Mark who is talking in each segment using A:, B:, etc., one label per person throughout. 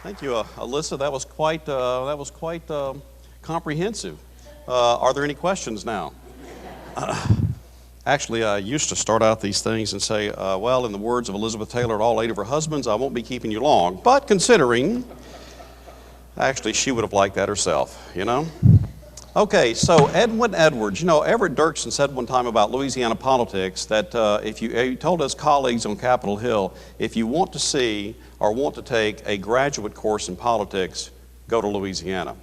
A: Thank you, Alyssa. That was quite comprehensive. Are there any questions now? Actually, I used to start out these things and say, well, in the words of Elizabeth Taylor and all 8 of her husbands, I won't be keeping you long. But considering, actually, she would have liked that herself, you know? Okay, so Edwin Edwards. You know, Everett Dirksen said one time about Louisiana politics that he told his colleagues on Capitol Hill, if you want to see or want to take a graduate course in politics, go to Louisiana.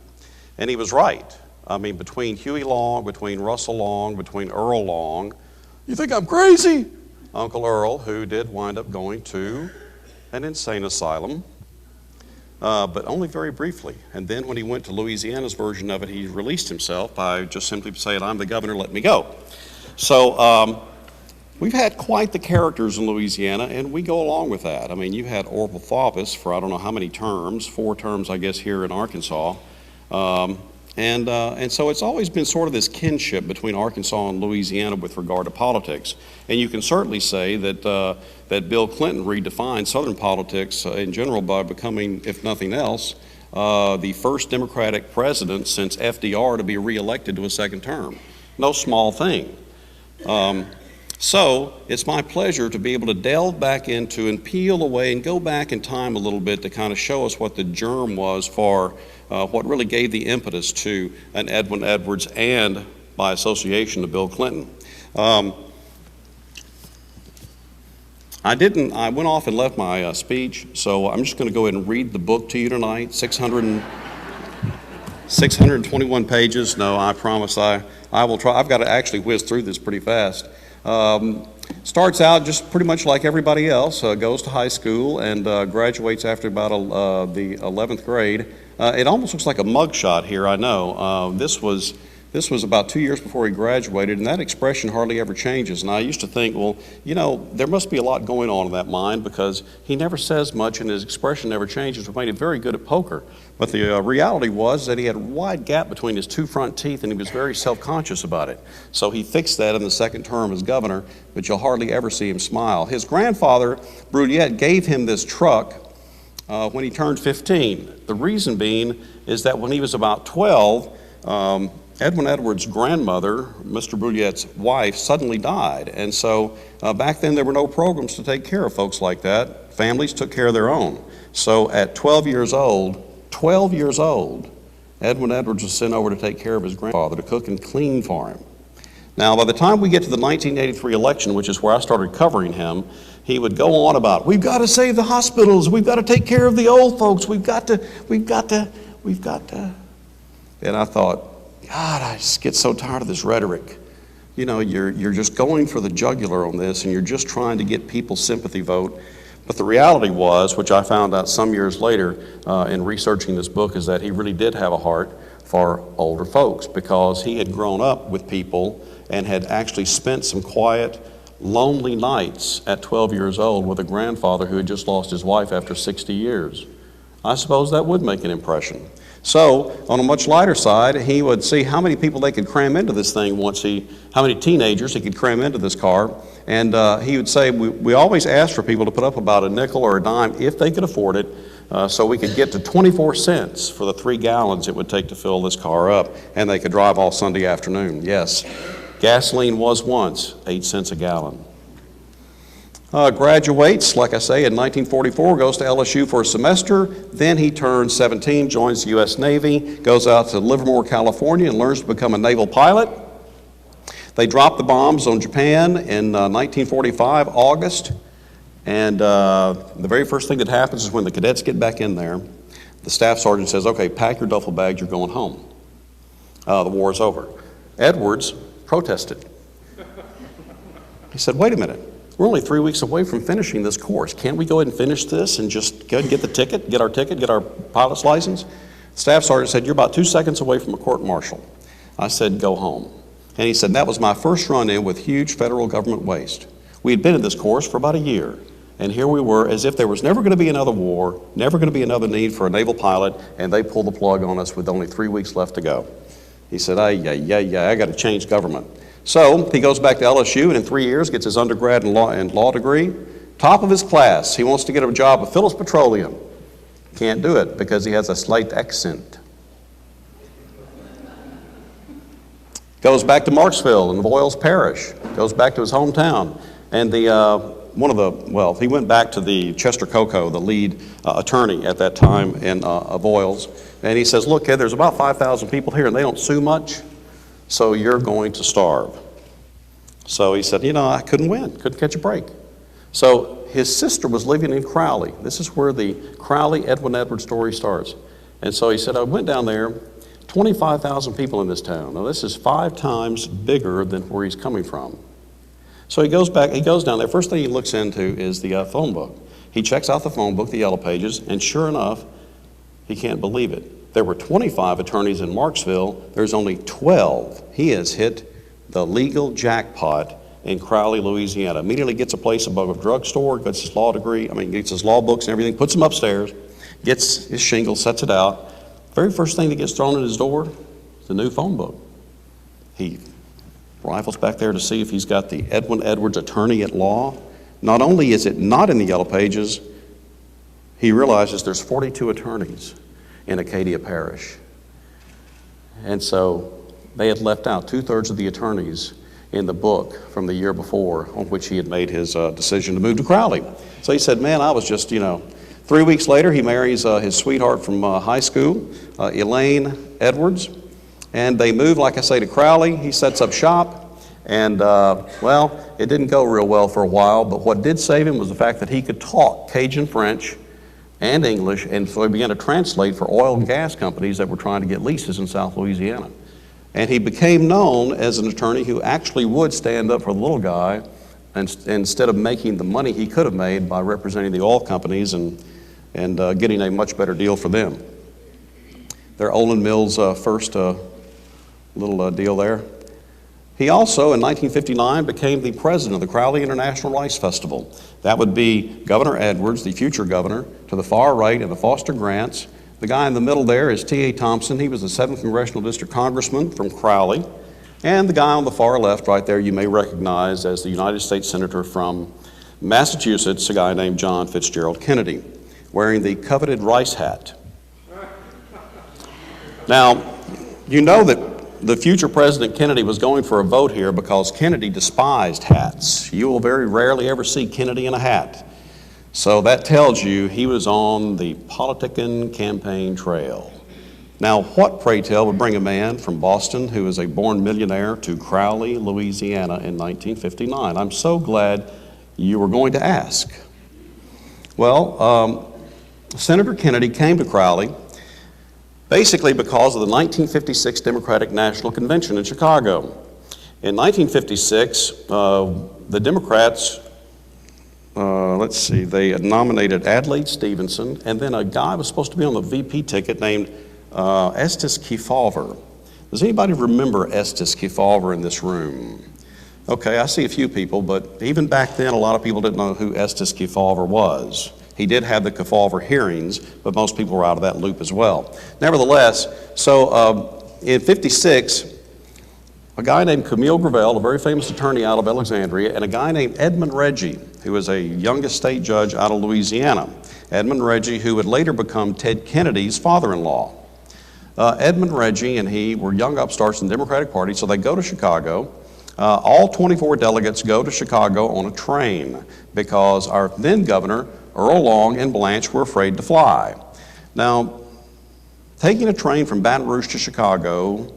A: And he was right. I mean, between Huey Long, between Russell Long, between Earl Long, you think I'm crazy? Uncle Earl, who did wind up going to an insane asylum, but only very briefly. And then when he went to Louisiana's version of it, he released himself by just simply saying, I'm the governor, let me go. So we've had quite the characters in Louisiana, and we go along with that. I mean, you had Orville Faubus for I don't know how many terms, 4 terms, I guess, here in Arkansas. And so it's always been sort of this kinship between Arkansas and Louisiana with regard to politics. And you can certainly say that, that Bill Clinton redefined Southern politics in general by becoming, if nothing else, the first Democratic president since FDR to be reelected to a second term. No small thing. So it's my pleasure to be able to delve back into and peel away and go back in time a little bit to kind of show us what the germ was for what really gave the impetus to an Edwin Edwards and, by association, to Bill Clinton. I went off and left my speech, so I'm just going to go ahead and read the book to you tonight, 621 pages. No, I promise I will try. I've got to actually whiz through this pretty fast. Starts out just pretty much like everybody else, goes to high school and graduates after about the 11th grade. It almost looks like a mugshot here, I know. This was about 2 years before he graduated, and that expression hardly ever changes. And I used to think, well, you know, there must be a lot going on in that mind because he never says much and his expression never changes, which made him very good at poker. But the reality was that he had a wide gap between his 2 front teeth, and he was very self-conscious about it. So he fixed that in the second term as governor, but you'll hardly ever see him smile. His grandfather, Bruyette, gave him this truck when he turned 15. The reason being is that when he was about 12, Edwin Edwards' grandmother, Mr. Bruyette's wife, suddenly died. And so back then there were no programs to take care of folks like that. Families took care of their own. So at 12 years old, Edwin Edwards was sent over to take care of his grandfather, to cook and clean for him. Now, by the time we get to the 1983 election, which is where I started covering him, he would go on about, we've got to save the hospitals, we've got to take care of the old folks, we've got to. And I thought, God, I just get so tired of this rhetoric. You know, you're just going for the jugular on this, and you're just trying to get people's sympathy vote. But the reality was, which I found out some years later in researching this book, is that he really did have a heart for older folks because he had grown up with people and had actually spent some quiet, lonely nights at 12 years old with a grandfather who had just lost his wife after 60 years. I suppose that would make an impression. So, on a much lighter side, he would see how many people they could cram into this thing how many teenagers he could cram into this car. And he would say, we always asked for people to put up about a nickel or a dime if they could afford it, so we could get to 24 cents for the 3 gallons it would take to fill this car up, and they could drive all Sunday afternoon. Yes, gasoline was once 8 cents a gallon. Graduates, like I say, in 1944, goes to LSU for a semester. Then he turns 17, joins the U.S. Navy, goes out to Livermore, California, and learns to become a naval pilot. They drop the bombs on Japan in 1945, August. And the very first thing that happens is when the cadets get back in there, the staff sergeant says, okay, pack your duffel bags, you're going home. The war is over. Edwards protested. He said, wait a minute. We're only 3 weeks away from finishing this course. Can't we go ahead and finish this and just go ahead and get the ticket, get our pilot's license? Staff sergeant said, you're about 2 seconds away from a court-martial. I said, go home. And he said, that was my first run-in with huge federal government waste. We had been in this course for about a year, and here we were as if there was never going to be another war, never going to be another need for a naval pilot, and they pulled the plug on us with only 3 weeks left to go. He said, I got to change government. So he goes back to LSU and in 3 years gets his undergrad and law degree. Top of his class. He wants to get a job with Phillips Petroleum. Can't do it because he has a slight accent. Goes back to Marksville in Voiles Parish. Goes back to his hometown. And he went back to the Chester Coco, the lead attorney at that time in Voiles. And he says, look, kid, there's about 5,000 people here and they don't sue much, so you're going to starve. So he said, I couldn't win, couldn't catch a break. So his sister was living in Crowley. This is where the Crowley Edwin Edwards story starts. And so he said, I went down there, 25,000 people in this town. Now this is 5 times bigger than where he's coming from. So he goes down there. First thing he looks into is the phone book. He checks out the phone book, the yellow pages, and sure enough, he can't believe it. There were 25 attorneys in Marksville. There's only 12. He has hit the legal jackpot in Crowley, Louisiana. Immediately gets a place above a drugstore, gets his law degree, gets his law books and everything, puts them upstairs, gets his shingle, sets it out. Very first thing that gets thrown at his door is the new phone book. He rifles back there to see if he's got the Edwin Edwards attorney at law. Not only is it not in the yellow pages, he realizes there's 42 attorneys in Acadia Parish. And so they had left out 2/3 of the attorneys in the book from the year before on which he had made his decision to move to Crowley. So he said, man, I was just, 3 weeks later, he marries his sweetheart from high school, Elaine Edwards. And they move, like I say, to Crowley. He sets up shop, and it didn't go real well for a while, but what did save him was the fact that he could talk Cajun French and English, and so he began to translate for oil and gas companies that were trying to get leases in South Louisiana. And he became known as an attorney who actually would stand up for the little guy instead of making the money he could have made by representing the oil companies and getting a much better deal for them. They're Olin Mills' first little deal there. He also, in 1959, became the president of the Crowley International Rice Festival. That would be Governor Edwards, the future governor, to the far right, and the Foster Grants. The guy in the middle there is T.A. Thompson. He was the 7th Congressional District Congressman from Crowley. And the guy on the far left right there you may recognize as the United States Senator from Massachusetts, a guy named John Fitzgerald Kennedy, wearing the coveted rice hat. Now, you know that the future President Kennedy was going for a vote here because Kennedy despised hats. You will very rarely ever see Kennedy in a hat. So that tells you he was on the politicking campaign trail. Now, what, pray tell, would bring a man from Boston who is a born millionaire to Crowley, Louisiana in 1959? I'm so glad you were going to ask. Well, Senator Kennedy came to Crowley basically because of the 1956 Democratic National Convention in Chicago. In 1956, the Democrats, they had nominated Adlai Stevenson, and then a guy was supposed to be on the VP ticket named Estes Kefauver. Does anybody remember Estes Kefauver in this room? Okay, I see a few people, but even back then, a lot of people didn't know who Estes Kefauver was. He did have the Kefauver hearings, but most people were out of that loop as well. Nevertheless, in 56, a guy named Camille Gravel, a very famous attorney out of Alexandria, and a guy named Edmund Reggie, who was a youngest state judge out of Louisiana. Edmund Reggie, who would later become Ted Kennedy's father-in-law. Edmund Reggie and he were young upstarts in the Democratic Party, so they go to Chicago. All 24 delegates go to Chicago on a train because our then governor, Earl Long and Blanche, were afraid to fly. Now, taking a train from Baton Rouge to Chicago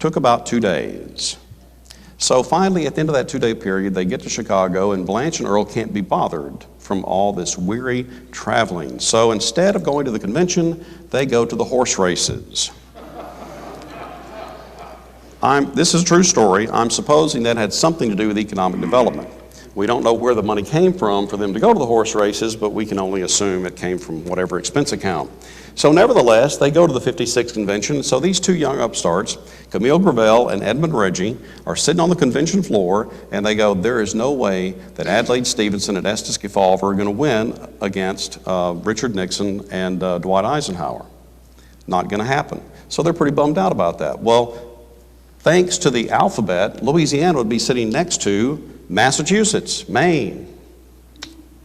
A: took about 2 days. So finally, at the end of that 2-day period, they get to Chicago, and Blanche and Earl can't be bothered from all this weary traveling. So instead of going to the convention, they go to the horse races. This is a true story. I'm supposing that had something to do with economic development. We don't know where the money came from for them to go to the horse races, but we can only assume it came from whatever expense account. So nevertheless, they go to the 56th convention. So these two young upstarts, Camille Gravel and Edmund Reggie, are sitting on the convention floor, and they go, there is no way that Adlai Stevenson and Estes Kefauver are going to win against Richard Nixon and Dwight Eisenhower. Not going to happen. So they're pretty bummed out about that. Well, thanks to the alphabet, Louisiana would be sitting next to Massachusetts, Maine.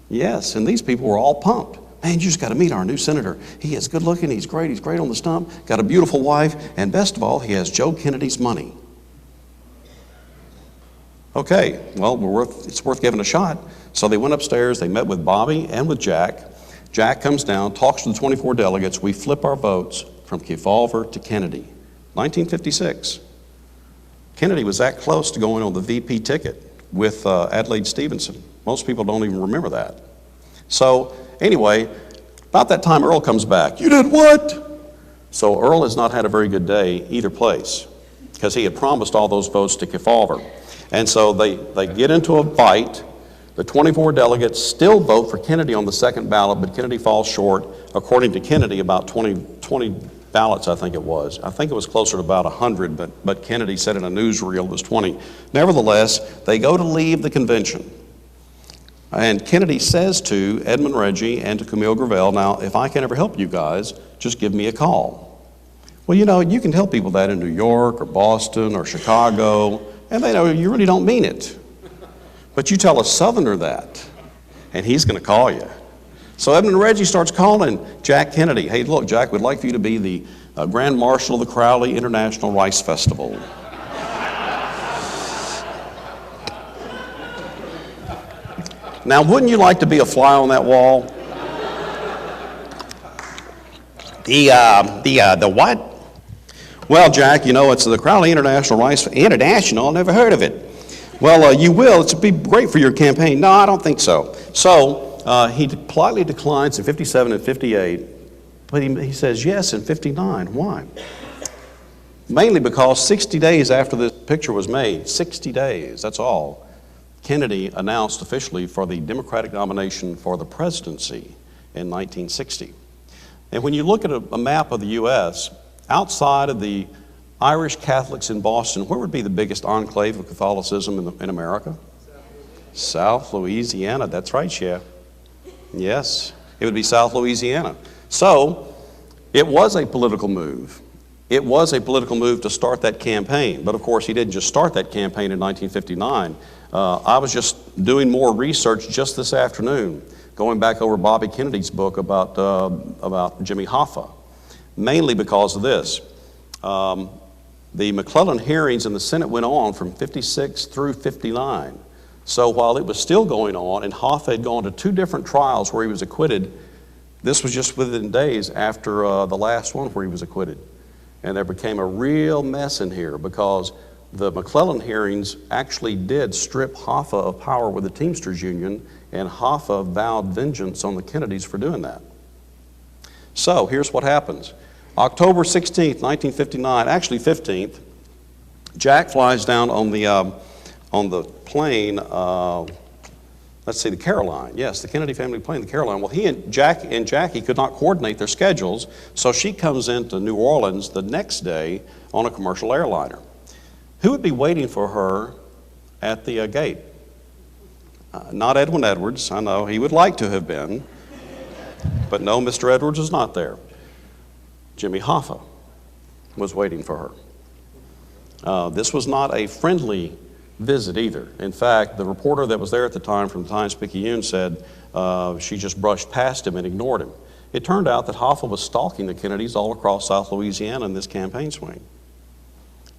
A: Yes, and these people were all pumped. Man, you just got to meet our new senator. He is good looking, he's great on the stump, got a beautiful wife, and best of all, he has Joe Kennedy's money. Okay, well, it's worth giving a shot. So they went upstairs, they met with Bobby and with Jack. Jack comes down, talks to the 24 delegates. We flip our votes from Kefauver to Kennedy. 1956. Kennedy was that close to going on the VP ticket with Adlai Stevenson. Most people don't even remember that. So anyway, about that time Earl comes back. You did what? So Earl has not had a very good day either place because he had promised all those votes to Kefauver. And so they get into a fight. The 24 delegates still vote for Kennedy on the second ballot, but Kennedy falls short. According to Kennedy, about 20 ballots, I think it was. I think it was closer to about 100, but Kennedy said in a newsreel it was 20. Nevertheless, they go to leave the convention. And Kennedy says to Edmund Reggie and to Camille Gravel, now, if I can ever help you guys, just give me a call. Well, you know, you can tell people that in New York or Boston or Chicago, and they know you really don't mean it. But you tell a Southerner that, and he's going to call you. So Edmund Reggie starts calling Jack Kennedy. Hey, look, Jack, we'd like for you to be the Grand Marshal of the Crowley International Rice Festival. Now, wouldn't you like to be a fly on that wall? The what? Well, Jack, you know, it's the Crowley International Rice International. I've never heard of it. Well, you will. It's be great for your campaign. No, I don't think so. So he politely declines in 57 and 58, but he says yes in 59. Why? Mainly because 60 days after this picture was made, 60 days, that's all, Kennedy announced officially for the Democratic nomination for the presidency in 1960. And when you look at a map of the U.S., outside of the Irish Catholics in Boston, where would be the biggest enclave of Catholicism in America? South Louisiana, that's right, Chef. Yes, it would be South Louisiana. So it was a political move. It was a political move to start that campaign. But of course, he didn't just start that campaign in 1959. I was just doing more research just this afternoon, going back over Bobby Kennedy's book about Jimmy Hoffa, mainly because of this. The McClellan hearings in the Senate went on from 56 through 59. So while it was still going on, and Hoffa had gone to 2 different trials where he was acquitted, this was just within days after the last one where he was acquitted. And there became a real mess in here because the McClellan hearings actually did strip Hoffa of power with the Teamsters Union, and Hoffa vowed vengeance on the Kennedys for doing that. So here's what happens. October 16th, 1959, actually 15th, Jack flies down on the plane, let's see, the Caroline. Yes, the Kennedy family plane, the Caroline. Well, he and Jackie could not coordinate their schedules, so she comes into New Orleans the next day on a commercial airliner. Who would be waiting for her at the gate? Not Edwin Edwards. I know he would like to have been, but no, Mr. Edwards was not there. Jimmy Hoffa was waiting for her. This was not a friendly visit either. In fact, the reporter that was there at the time from the Times-Picayune said she just brushed past him and ignored him. It turned out that Hoffa was stalking the Kennedys all across South Louisiana in this campaign swing.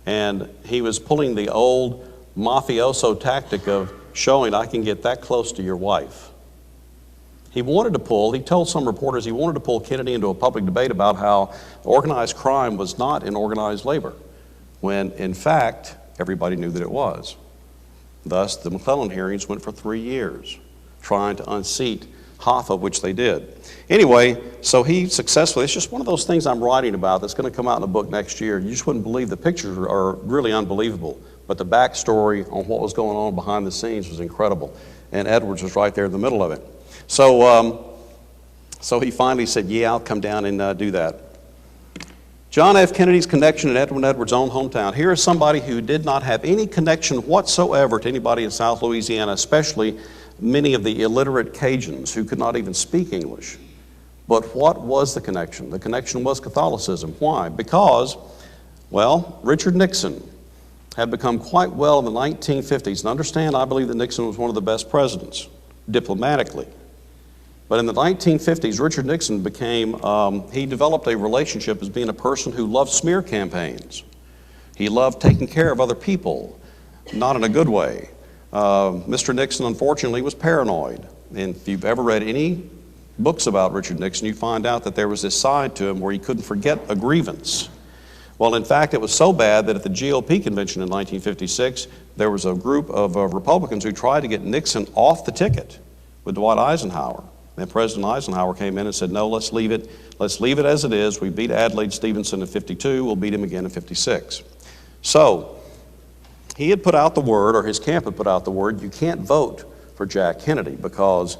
A: And he was pulling the old mafioso tactic of showing, I can get that close to your wife. He told some reporters he wanted to pull Kennedy into a public debate about how organized crime was not in organized labor, when in fact, everybody knew that it was. Thus, the McClellan hearings went for 3 years, trying to unseat Hoffa, which they did. Anyway, so he successfully, it's just one of those things I'm writing about that's going to come out in a book next year. You just wouldn't believe, the pictures are really unbelievable, but the backstory on what was going on behind the scenes was incredible, and Edwards was right there in the middle of it. So he finally said, yeah, I'll come down and do that. John F. Kennedy's connection in Edwin Edwards' own hometown. Here is somebody who did not have any connection whatsoever to anybody in South Louisiana, especially many of the illiterate Cajuns who could not even speak English. But what was the connection? The connection was Catholicism. Why? Because, well, Richard Nixon had become quite well in the 1950s. And understand, I believe that Nixon was one of the best presidents, diplomatically. But in the 1950s, Richard Nixon he developed a relationship as being a person who loved smear campaigns. He loved taking care of other people, not in a good way. Mr. Nixon, unfortunately, was paranoid. And if you've ever read any books about Richard Nixon, you find out that there was this side to him where he couldn't forget a grievance. Well, in fact, it was so bad that at the GOP convention in 1956, there was a group of Republicans who tried to get Nixon off the ticket with Dwight Eisenhower. And President Eisenhower came in and said, no, let's leave it as it is. We beat Adlai Stevenson in 52, we'll beat him again in 56. So, he had put out the word, or his camp had put out the word, you can't vote for Jack Kennedy because,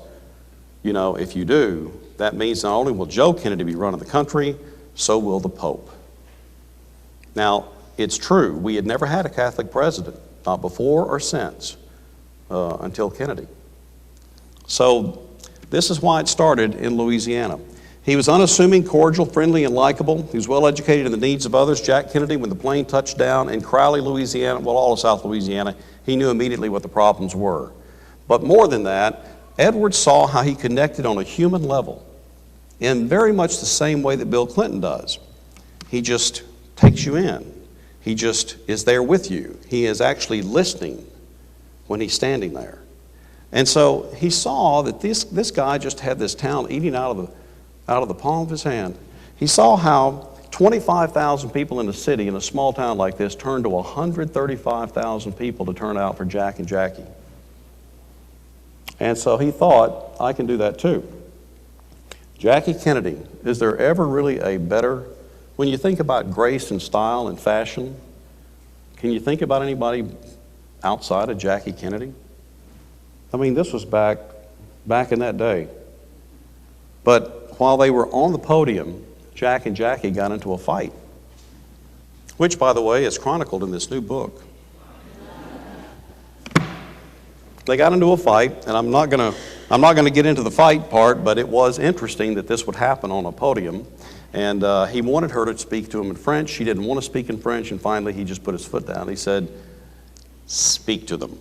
A: if you do, that means not only will Joe Kennedy be running the country, so will the Pope. Now, it's true, we had never had a Catholic president, not before or since, until Kennedy. So, this is why it started in Louisiana. He was unassuming, cordial, friendly, and likable. He was well educated in the needs of others. Jack Kennedy, when the plane touched down in Crowley, Louisiana, well, all of South Louisiana, he knew immediately what the problems were. But more than that, Edwards saw how he connected on a human level in very much the same way that Bill Clinton does. He just takes you in. He just is there with you. He is actually listening when he's standing there. And so he saw that this guy just had this town eating out of the palm of his hand. He saw how 25,000 people in a city, in a small town like this, turned to 135,000 people to turn out for Jack and Jackie. And so he thought, I can do that too. Jackie Kennedy, is there ever really a better, when you think about grace and style and fashion, can you think about anybody outside of Jackie Kennedy? I mean, this was back in that day. But while they were on the podium, Jack and Jackie got into a fight, which, by the way, is chronicled in this new book. They got into a fight, and I'm not gonna get into the fight part, but it was interesting that this would happen on a podium. And he wanted her to speak to him in French. She didn't want to speak in French, and finally he just put his foot down. He said, "Speak to them."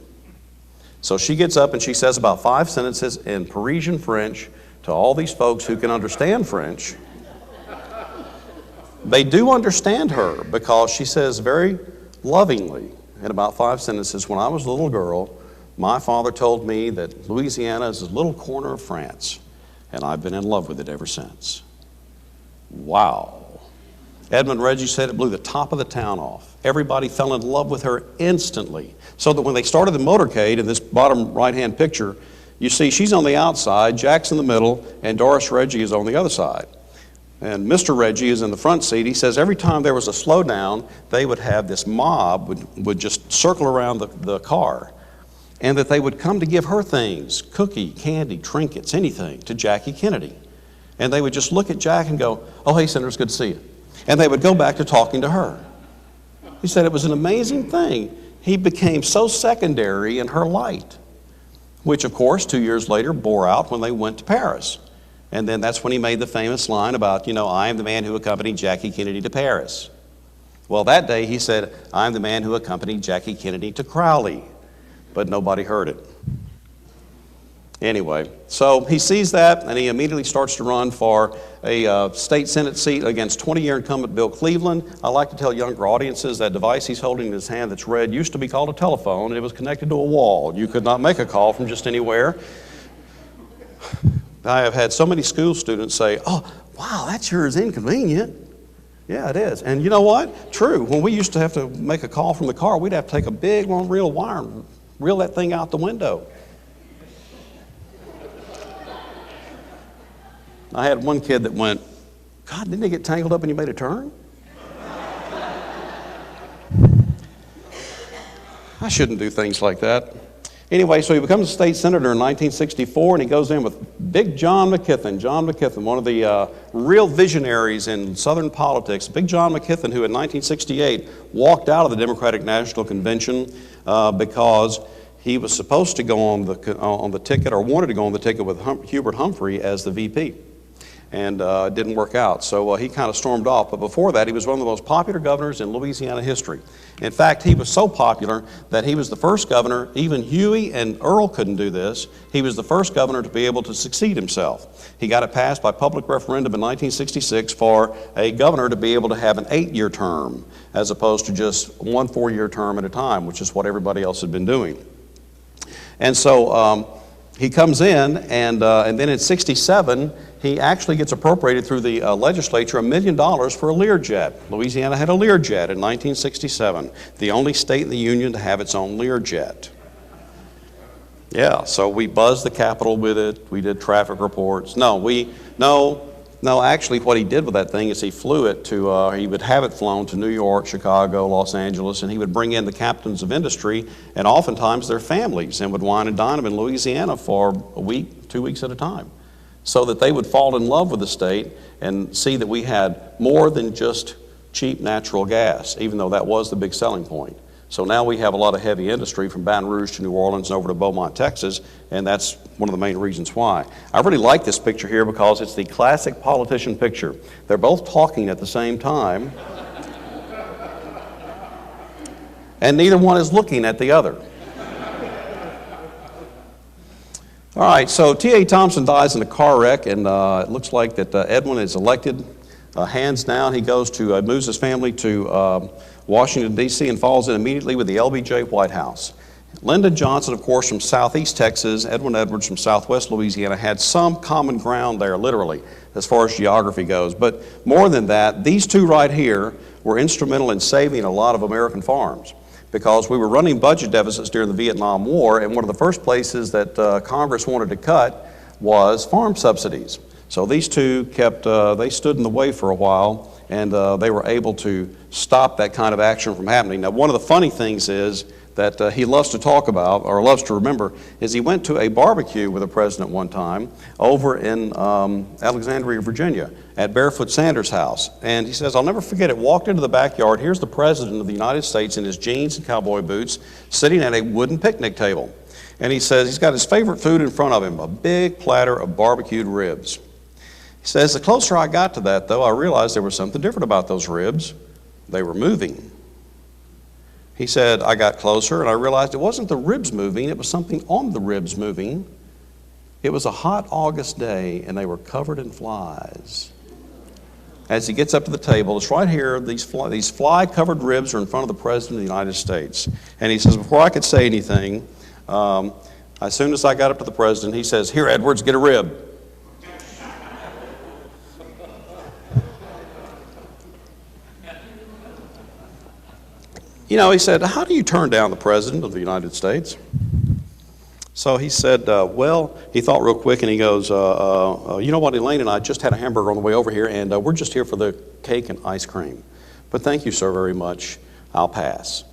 A: So she gets up and she says about 5 sentences in Parisian French to all these folks who can understand French. They do understand her because she says very lovingly in about 5 sentences, when I was a little girl, my father told me that Louisiana is a little corner of France, and I've been in love with it ever since. Wow. Edmund Reggie said it blew the top of the town off. Everybody fell in love with her instantly. So that when they started the motorcade, in this bottom right-hand picture, you see she's on the outside, Jack's in the middle, and Doris Reggie is on the other side. And Mr. Reggie is in the front seat. He says every time there was a slowdown, they would have this mob would just circle around the car, and that they would come to give her things, cookie, candy, trinkets, anything, to Jackie Kennedy. And they would just look at Jack and go, "Oh, hey, Senator, it's good to see you." And they would go back to talking to her. He said it was an amazing thing. He became so secondary in her light, which, of course, 2 years later bore out when they went to Paris. And then that's when he made the famous line about, I am the man who accompanied Jackie Kennedy to Paris. Well, that day he said, I'm the man who accompanied Jackie Kennedy to Crowley. But nobody heard it. Anyway, so he sees that, and he immediately starts to run for a state Senate seat against 20-year incumbent Bill Cleveland. I like to tell younger audiences that device he's holding in his hand that's red used to be called a telephone, and it was connected to a wall. You could not make a call from just anywhere. I have had so many school students say, "Oh, wow, that sure is inconvenient." Yeah, it is. And you know what? True. When we used to have to make a call from the car, we'd have to take a big long reel wire and reel that thing out the window. I had one kid that went, "God, didn't it get tangled up and you made a turn?" I shouldn't do things like that. Anyway, so he becomes a state senator in 1964, and he goes in with Big John McKithen. John McKithen, one of the real visionaries in Southern politics. Big John McKithen, who in 1968 walked out of the Democratic National Convention because he was supposed to go on the ticket, or wanted to go on the ticket with Hubert Humphrey as the VP. and it didn't work out. So he kind of stormed off. But before that, he was one of the most popular governors in Louisiana history. In fact, he was so popular that he was the first governor, even Huey and Earl couldn't do this, he was the first governor to be able to succeed himself. He got it passed by public referendum in 1966 for a governor to be able to have an 8-year term, as opposed to just one 4-year term at a time, which is what everybody else had been doing. And so he comes in, and then in '67, he actually gets appropriated through the legislature $1 million for a Learjet. Louisiana had a Learjet in 1967, the only state in the Union to have its own Learjet. Yeah, so we buzzed the Capitol with it. We did traffic reports. No, actually what he did with that thing is he flew it to, he would have it flown to New York, Chicago, Los Angeles, and he would bring in the captains of industry and oftentimes their families and would wine and dine them in Louisiana for a week, 2 weeks at a time, so that they would fall in love with the state and see that we had more than just cheap natural gas, even though that was the big selling point. So now we have a lot of heavy industry from Baton Rouge to New Orleans and over to Beaumont, Texas, and that's one of the main reasons why. I really like this picture here because it's the classic politician picture. They're both talking at the same time, and neither one is looking at the other. All right, so T.A. Thompson dies in a car wreck, and it looks like that Edwin is elected. Hands down, he goes to, moves his family to Washington, D.C., and falls in immediately with the LBJ White House. Lyndon Johnson, of course, from southeast Texas, Edwin Edwards from southwest Louisiana, had some common ground there, literally, as far as geography goes. But more than that, these two right here were instrumental in saving a lot of American farms, because we were running budget deficits during the Vietnam War, and one of the first places that Congress wanted to cut was farm subsidies. So these two they stood in the way for a while, and they were able to stop that kind of action from happening. Now, one of the funny things is that he loves to talk about, or loves to remember, is he went to a barbecue with the president one time over in Alexandria, Virginia, at Barefoot Sanders' house. And he says, I'll never forget it, walked into the backyard, here's the president of the United States in his jeans and cowboy boots, sitting at a wooden picnic table. And he says he's got his favorite food in front of him, a big platter of barbecued ribs. He says, the closer I got to that, though, I realized there was something different about those ribs. They were moving. He said, I got closer and I realized it wasn't the ribs moving, it was something on the ribs moving. It was a hot August day and they were covered in flies. As he gets up to the table, it's right here, these fly-covered ribs are in front of the President of the United States. And he says, before I could say anything, as soon as I got up to the President, he says, here, Edwards, get a rib. You know, he said, how do you turn down the President of the United States? So he said, well, he thought real quick and he goes, you know what, Elaine and I just had a hamburger on the way over here and we're just here for the cake and ice cream. But thank you, sir, very much. I'll pass.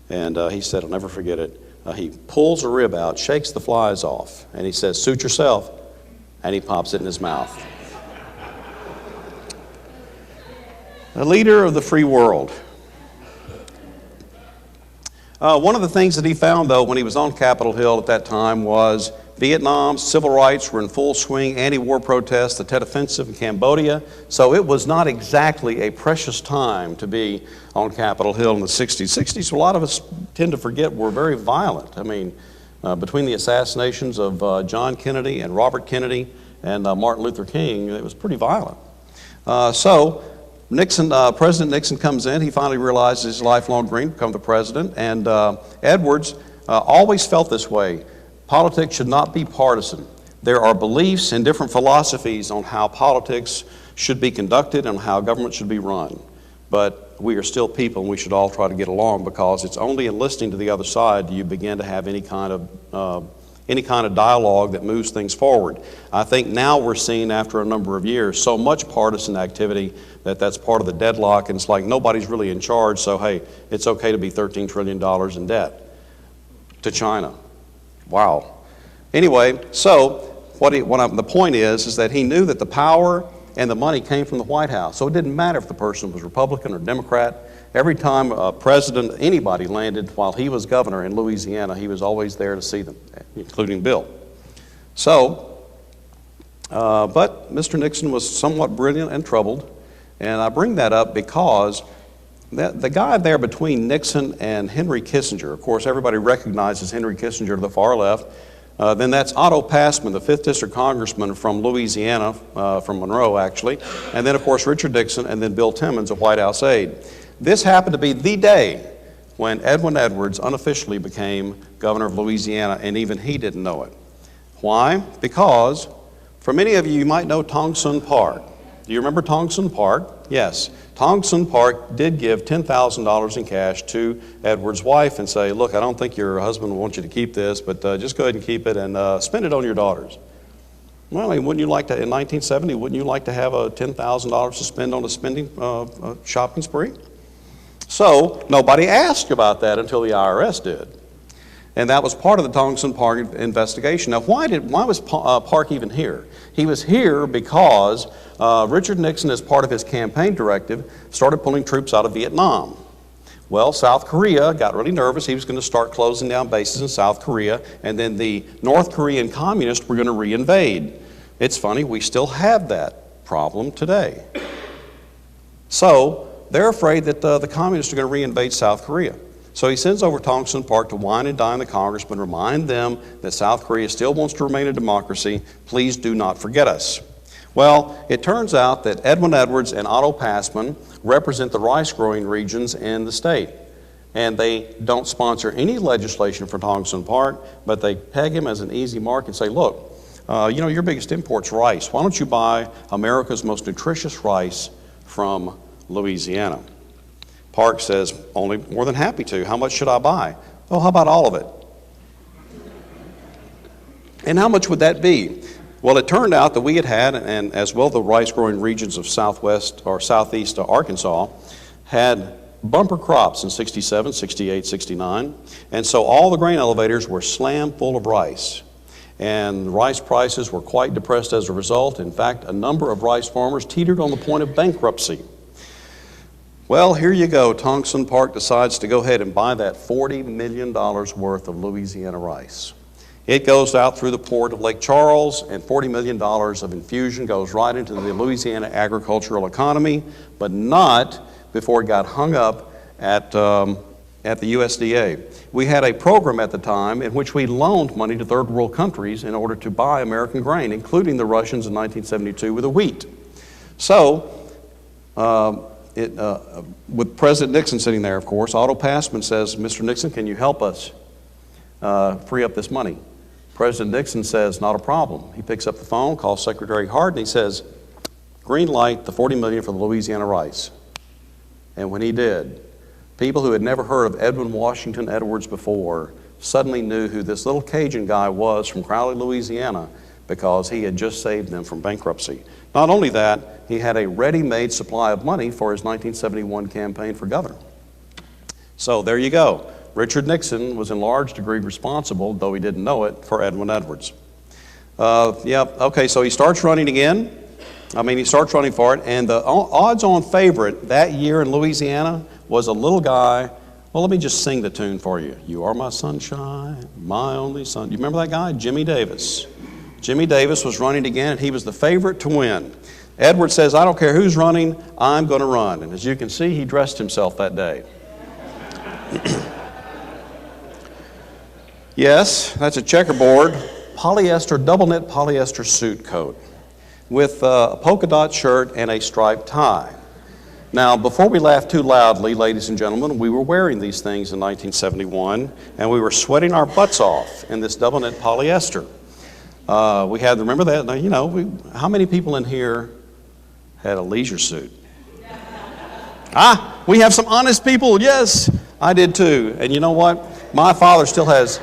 A: And he said, I'll never forget it. He pulls a rib out, shakes the flies off, and he says, suit yourself. And he pops it in his mouth. A leader of the free world. One of the things that he found, though, when he was on Capitol Hill at that time was Vietnam, civil rights were in full swing, anti-war protests, the Tet Offensive in Cambodia. So it was not exactly a precious time to be on Capitol Hill in the 60s. 60s, a lot of us tend to forget, were very violent. I mean, between the assassinations of John Kennedy and Robert Kennedy and Martin Luther King, it was pretty violent. President Nixon comes in. He finally realizes his lifelong dream to become the president. And Edwards always felt this way. Politics should not be partisan. There are beliefs and different philosophies on how politics should be conducted and how government should be run. But we are still people, and we should all try to get along, because it's only in listening to the other side do you begin to have any kind of dialogue that moves things forward. I think now we're seeing, after a number of years, so much partisan activity that's part of the deadlock, and it's like nobody's really in charge, so hey, it's okay to be $13 trillion in debt to China. Wow. Anyway, so the point is that he knew that the power and the money came from the White House, so it didn't matter if the person was Republican or Democrat. Every time a president, anybody landed while he was governor in Louisiana, he was always there to see them, including Bill. So But Mr. Nixon was somewhat brilliant and troubled. And I bring that up because the guy there between Nixon and Henry Kissinger, of course, everybody recognizes Henry Kissinger to the far left. Then that's Otto Passman, the 5th District Congressman from Louisiana, from Monroe actually. And then, of course, Richard Nixon, and then Bill Timmons, a White House aide. This happened to be the day when Edwin Edwards unofficially became governor of Louisiana, and even he didn't know it. Why? Because for many of you, you might know Tongsun Park. Do you remember Tongsun Park? Yes. Tongsun Park did give $10,000 in cash to Edwards' wife and say, look, I don't think your husband will want you to keep this, but just go ahead and keep it and spend it on your daughters. Well, I mean, wouldn't you like to, in 1970, wouldn't you like to have $10,000 to spend on a shopping spree? So nobody asked about that until the IRS did. And that was part of the Tongsun Park investigation. Now, why was Park even here? He was here because Richard Nixon, as part of his campaign directive, started pulling troops out of Vietnam. Well, South Korea got really nervous. He was going to start closing down bases in South Korea, and then the North Korean communists were going to reinvade. It's funny, we still have that problem today. So they're afraid that the communists are going to reinvade South Korea. So he sends over Tongsun Park to wine and dine the congressmen, remind them that South Korea still wants to remain a democracy. Please do not forget us. Well, it turns out that Edwin Edwards and Otto Passman represent the rice-growing regions in the state. And they don't sponsor any legislation for Tongsun Park, but they peg him as an easy mark and say, look, you know, your biggest import's rice. Why don't you buy America's most nutritious rice from Louisiana? Park says, only more than happy to. How much should I buy? Oh, how about all of it? And how much would that be? Well, it turned out that we had, and as well the rice-growing regions of southwest or southeast Arkansas, had bumper crops in 67, 68, 69. And so all the grain elevators were slammed full of rice. And rice prices were quite depressed as a result. In fact, a number of rice farmers teetered on the point of bankruptcy. Well, here you go. Tongsun Park decides to go ahead and buy that $40 million worth of Louisiana rice. It goes out through the port of Lake Charles, and $40 million of infusion goes right into the Louisiana agricultural economy, but not before it got hung up at the USDA. We had a program at the time in which we loaned money to third world countries in order to buy American grain, including the Russians in 1972 with the wheat. So, with President Nixon sitting there, of course, Otto Passman says, Mr. Nixon, can you help us free up this money? President Nixon says, not a problem. He picks up the phone, calls Secretary Hart, and he says, green light, the $40 million for the Louisiana rice. And when he did, people who had never heard of Edwin Washington Edwards before suddenly knew who this little Cajun guy was from Crowley, Louisiana, because he had just saved them from bankruptcy. Not only that, he had a ready-made supply of money for his 1971 campaign for governor. So there you go. Richard Nixon was in large degree responsible, though he didn't know it, for Edwin Edwards. Okay, so he starts running again. He starts running for it, and the odds-on favorite that year in Louisiana was a little guy. Well, let me just sing the tune for you. You are my sunshine, my only son. You remember that guy? Jimmy Davis. Jimmy Davis was running again, and he was the favorite to win. Edwards says, I don't care who's running, I'm going to run. And as you can see, he dressed himself that day. Yes, that's a checkerboard, polyester, double knit polyester suit coat with a polka dot shirt and a striped tie. Now, before we laugh too loudly, ladies and gentlemen, we were wearing these things in 1971, and we were sweating our butts off in this double knit polyester. We had, remember that? Now, you know, how many people in here had a leisure suit? We have some honest people. Yes, I did too. And you know what? My father still has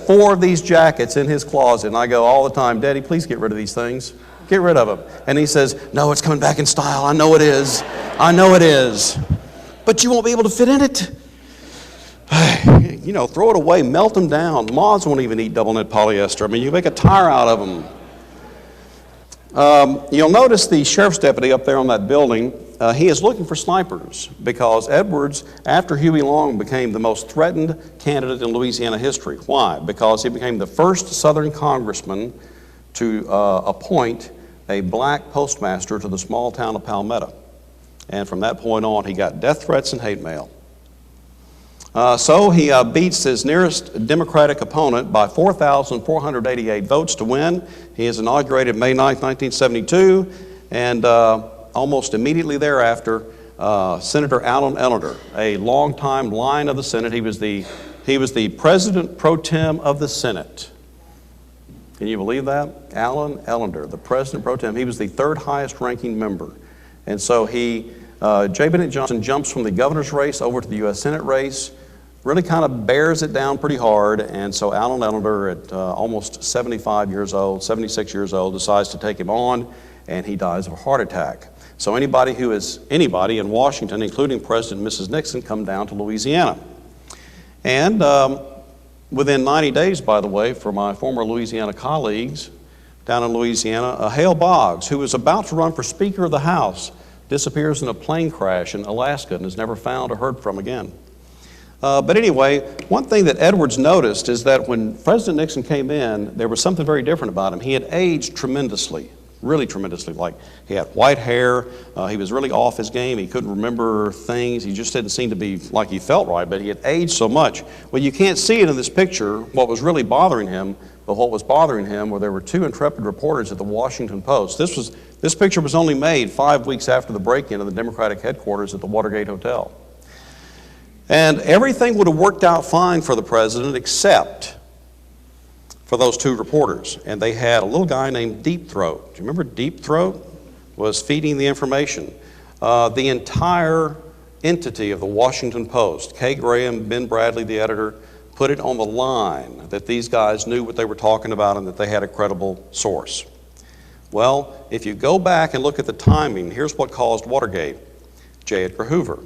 A: 4 of these jackets in his closet. And I go all the time, Daddy, please get rid of these things. Get rid of them. And he says, no, it's coming back in style. I know it is. I know it is. But you won't be able to fit in it. You know, throw it away, melt them down. Moths won't even eat double knit polyester. I mean, you make a tire out of them. You'll notice the sheriff's deputy up there on that building, he is looking for snipers because Edwards, after Huey Long, became the most threatened candidate in Louisiana history. Why? Because he became the first Southern congressman to appoint a black postmaster to the small town of Palmetto. And from that point on, he got death threats and hate mail. So he beats his nearest Democratic opponent by 4,488 votes to win. He is inaugurated May 9th, 1972, and almost immediately thereafter, Senator Allen Ellender, a longtime lion of the Senate. He was the president pro tem of the Senate. Can you believe that? Allen Ellender, the president pro tem. He was the third highest ranking member. And so J. Bennett Johnson jumps from the governor's race over to the U.S. Senate race, really kind of bears it down pretty hard, and so Allen Ellender at almost 75 years old, 76 years old, decides to take him on, and he dies of a heart attack. So anybody in Washington, including President and Mrs. Nixon, come down to Louisiana. And within 90 days, by the way, for my former Louisiana colleagues down in Louisiana, Hale Boggs, who was about to run for Speaker of the House, disappears in a plane crash in Alaska and is never found or heard from again. But anyway, one thing that Edwards noticed is that when President Nixon came in, there was something very different about him. He had aged tremendously, really tremendously. Like, he had white hair, he was really off his game, he couldn't remember things, he just didn't seem to be like he felt right, but he had aged so much. Well, you can't see it in this picture, what was really bothering him, but what was bothering him were there were two intrepid reporters at the Washington Post. This picture was only made 5 weeks after the break-in of the Democratic headquarters at the Watergate Hotel. And everything would have worked out fine for the president except for those two reporters. And they had a little guy named Deep Throat. Do you remember Deep Throat? Was feeding the information. The entire entity of the Washington Post, Kay Graham, Ben Bradley, the editor, put it on the line that these guys knew what they were talking about and that they had a credible source. Well, if you go back and look at the timing, here's what caused Watergate. J. Edgar Hoover.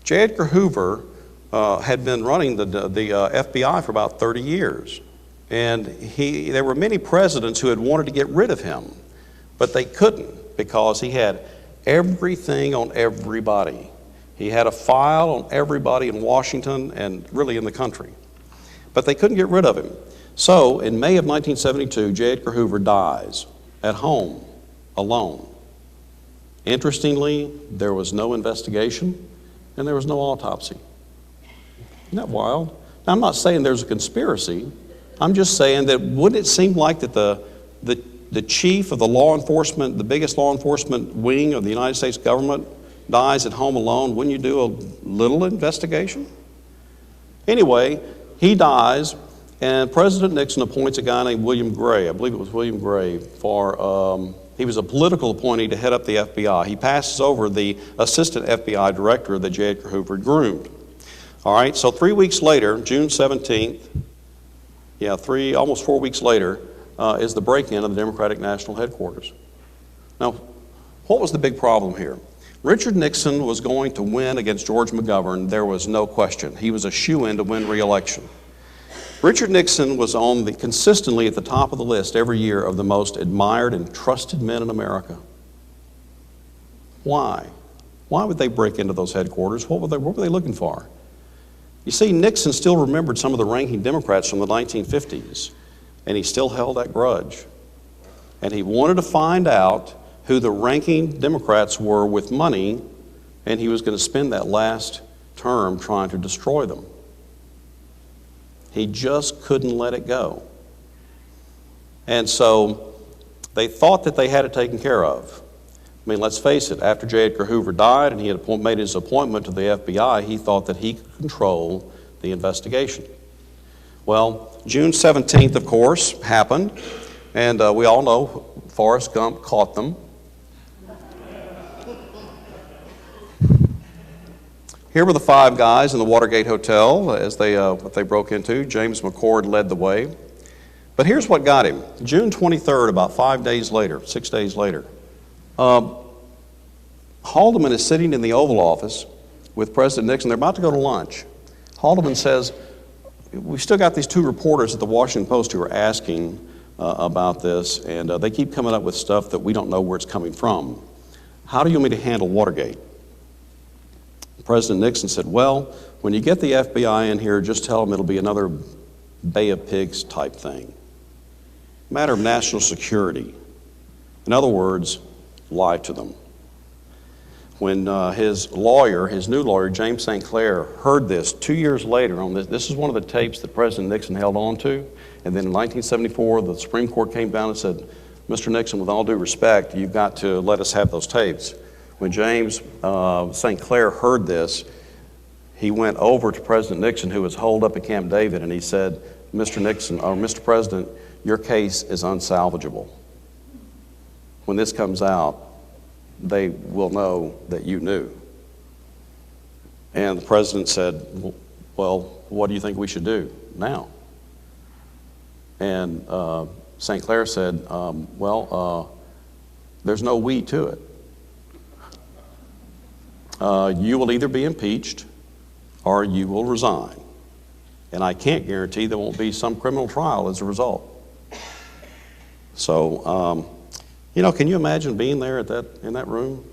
A: J. Edgar Hoover had been running the FBI for about 30 years. And there were many presidents who had wanted to get rid of him, but they couldn't because he had everything on everybody. He had a file on everybody in Washington and really in the country. But they couldn't get rid of him. So in May of 1972, J. Edgar Hoover dies at home, alone. Interestingly, there was no investigation and there was no autopsy. Isn't that wild? Now, I'm not saying there's a conspiracy. I'm just saying that wouldn't it seem like that the chief of the law enforcement, the biggest law enforcement wing of the United States government dies at home alone? Wouldn't you do a little investigation? Anyway, he dies, and President Nixon appoints a guy named William Gray. I believe it was William Gray he was a political appointee to head up the FBI. He passes over the assistant FBI director that J. Edgar Hoover groomed. All right, so 3 weeks later, June 17th, almost 4 weeks later, is the break-in of the Democratic National Headquarters. Now, what was the big problem here? Richard Nixon was going to win against George McGovern. There was no question. He was a shoo-in to win re-election. Richard Nixon was consistently at the top of the list every year of the most admired and trusted men in America. Why? Why would they break into those headquarters? What were they looking for? You see, Nixon still remembered some of the ranking Democrats from the 1950s, and he still held that grudge. And he wanted to find out who the ranking Democrats were with money, and he was going to spend that last term trying to destroy them. He just couldn't let it go. And so they thought that they had it taken care of. I mean, let's face it, after J. Edgar Hoover died and he had made his appointment to the FBI, he thought that he could control the investigation. Well, June 17th, of course, happened, and we all know Forrest Gump caught them. Here were the five guys in the Watergate Hotel as what they broke into. James McCord led the way. But here's what got him. June 23rd, about 6 days later, Haldeman is sitting in the Oval Office with President Nixon. They're about to go to lunch. Haldeman says, we've still got these two reporters at the Washington Post who are asking about this, and they keep coming up with stuff that we don't know where it's coming from. How do you want me to handle Watergate? President Nixon said, well, when you get the FBI in here, just tell them it'll be another Bay of Pigs type thing. matter of national security. In other words, lie to them. When his new lawyer, James St. Clair, heard this 2 years later on this is one of the tapes that President Nixon held on to. And then in 1974, the Supreme Court came down and said, Mr. Nixon, with all due respect, you've got to let us have those tapes. When James St. Clair heard this, he went over to President Nixon, who was holed up at Camp David, and he said, Mr. Nixon, or Mr. President, your case is unsalvageable. When this comes out, they will know that you knew. And the president said, well, what do you think we should do now? And St. Clair said, there's no we to it. You will either be impeached or you will resign. And I can't guarantee there won't be some criminal trial as a result. So, can you imagine being there in that room?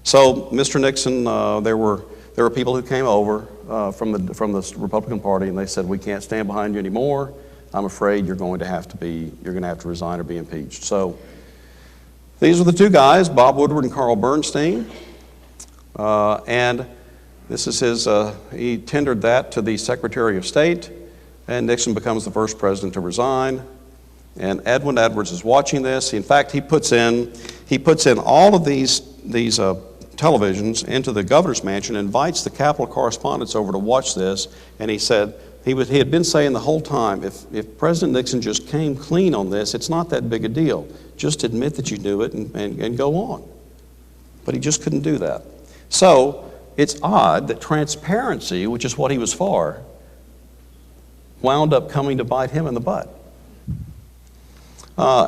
A: So, Mr. Nixon, there were people who came over from the Republican Party, and they said, we can't stand behind you anymore. I'm afraid you're going to have to resign or be impeached. So, these are the two guys, Bob Woodward and Carl Bernstein. And this is he tendered that to the Secretary of State, and Nixon becomes the first president to resign. And Edwin Edwards is watching this. In fact, he puts in all of these televisions into the governor's mansion, invites the Capitol correspondents over to watch this, and he said, he had been saying the whole time, if President Nixon just came clean on this, it's not that big a deal. Just admit that you knew it and go on. But he just couldn't do that. So it's odd that transparency, which is what he was for, wound up coming to bite him in the butt.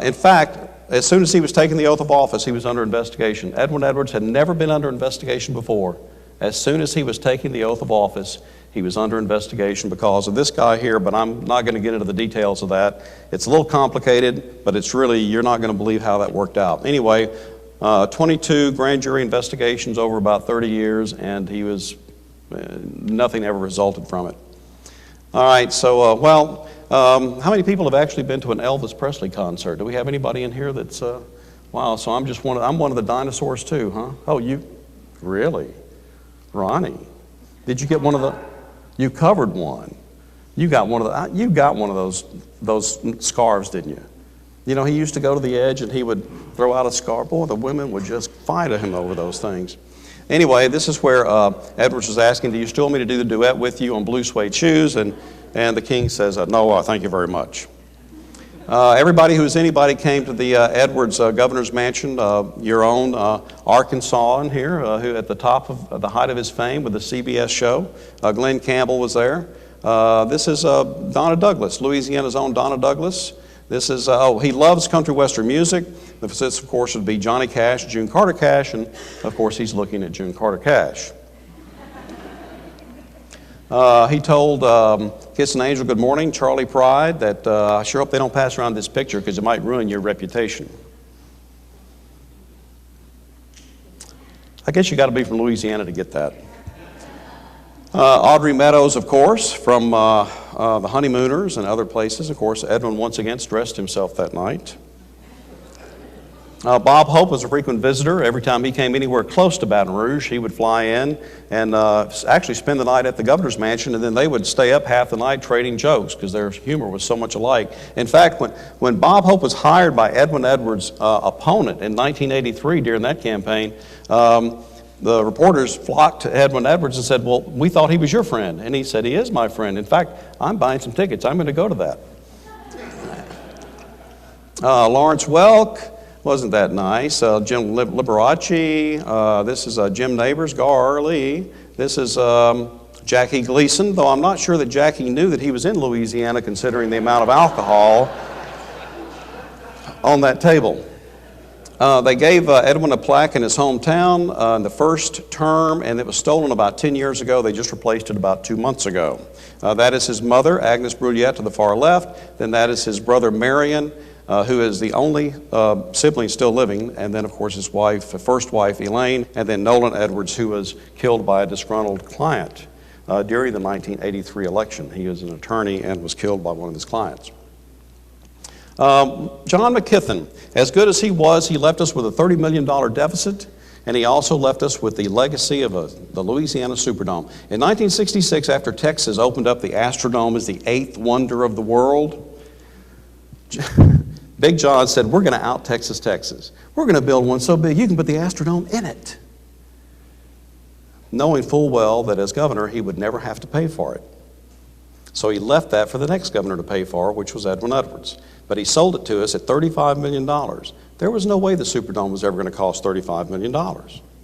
A: In fact, as soon as he was taking the oath of office, he was under investigation. Edwin Edwards had never been under investigation before. As soon as he was taking the oath of office, he was under investigation because of this guy here, but I'm not going to get into the details of that. It's a little complicated, but it's really, you're not going to believe how that worked out. Anyway, 22 grand jury investigations over about 30 years, and he was, nothing ever resulted from it. All right, so, how many people have actually been to an Elvis Presley concert? Do we have anybody in here that's, wow, so I'm one of the dinosaurs too, huh? Oh, you, really? Ronnie, did you get one of the, you covered one. You got one of those scarves, didn't you? You know, he used to go to the edge and he would throw out a scarf. Boy, the women would just fight him over those things. Anyway, this is where Edwards was asking, do you still want me to do the duet with you on blue suede shoes? And the king says, no, thank you very much. Everybody who is anybody came to the Edwards governor's mansion, your own Arkansaw in here, who at the top of the height of his fame with the CBS show. Glenn Campbell was there. This is Donna Douglas, Louisiana's own Donna Douglas. This is, he loves country western music. This, of course, would be Johnny Cash, June Carter Cash, and, of course, he's looking at June Carter Cash. He told Kiss an Angel Good Morning, Charlie Pride, that I sure hope they don't pass around this picture because it might ruin your reputation. I guess you got to be from Louisiana to get that. Audrey Meadows, of course, from the Honeymooners and other places. Of course, Edwin once again dressed himself that night. Bob Hope was a frequent visitor. Every time he came anywhere close to Baton Rouge, he would fly in and actually spend the night at the governor's mansion, and then they would stay up half the night trading jokes because their humor was so much alike. In fact, when Bob Hope was hired by Edwin Edwards' opponent in 1983 during that campaign, the reporters flocked to Edwin Edwards and said, well, we thought he was your friend. And he said, he is my friend. In fact, I'm buying some tickets. I'm going to go to that. Lawrence Welk. Wasn't that nice? Jim Liberace. This is Jim Neighbors, Gar Lee. This is Jackie Gleason, though I'm not sure that Jackie knew that he was in Louisiana considering the amount of alcohol on that table. They gave Edwin a plaque in his hometown in the first term, and it was stolen about 10 years ago. They just replaced it about 2 months ago. That is his mother, Agnes Bruyette, to the far left. Then that is his brother, Marion, who is the only sibling still living, and then, of course, his wife, first wife, Elaine, and then Nolan Edwards, who was killed by a disgruntled client during the 1983 election. He was an attorney and was killed by one of his clients. John McKithen, as good as he was, he left us with a $30 million deficit, and he also left us with the legacy of the Louisiana Superdome. In 1966, after Texas opened up the Astrodome as the 8th wonder of the world, Big John said, we're going to out-Texas Texas. We're going to build one so big you can put the Astrodome in it. Knowing full well that as governor, he would never have to pay for it. So he left that for the next governor to pay for, which was Edwin Edwards. But he sold it to us at $35 million. There was no way the Superdome was ever going to cost $35 million.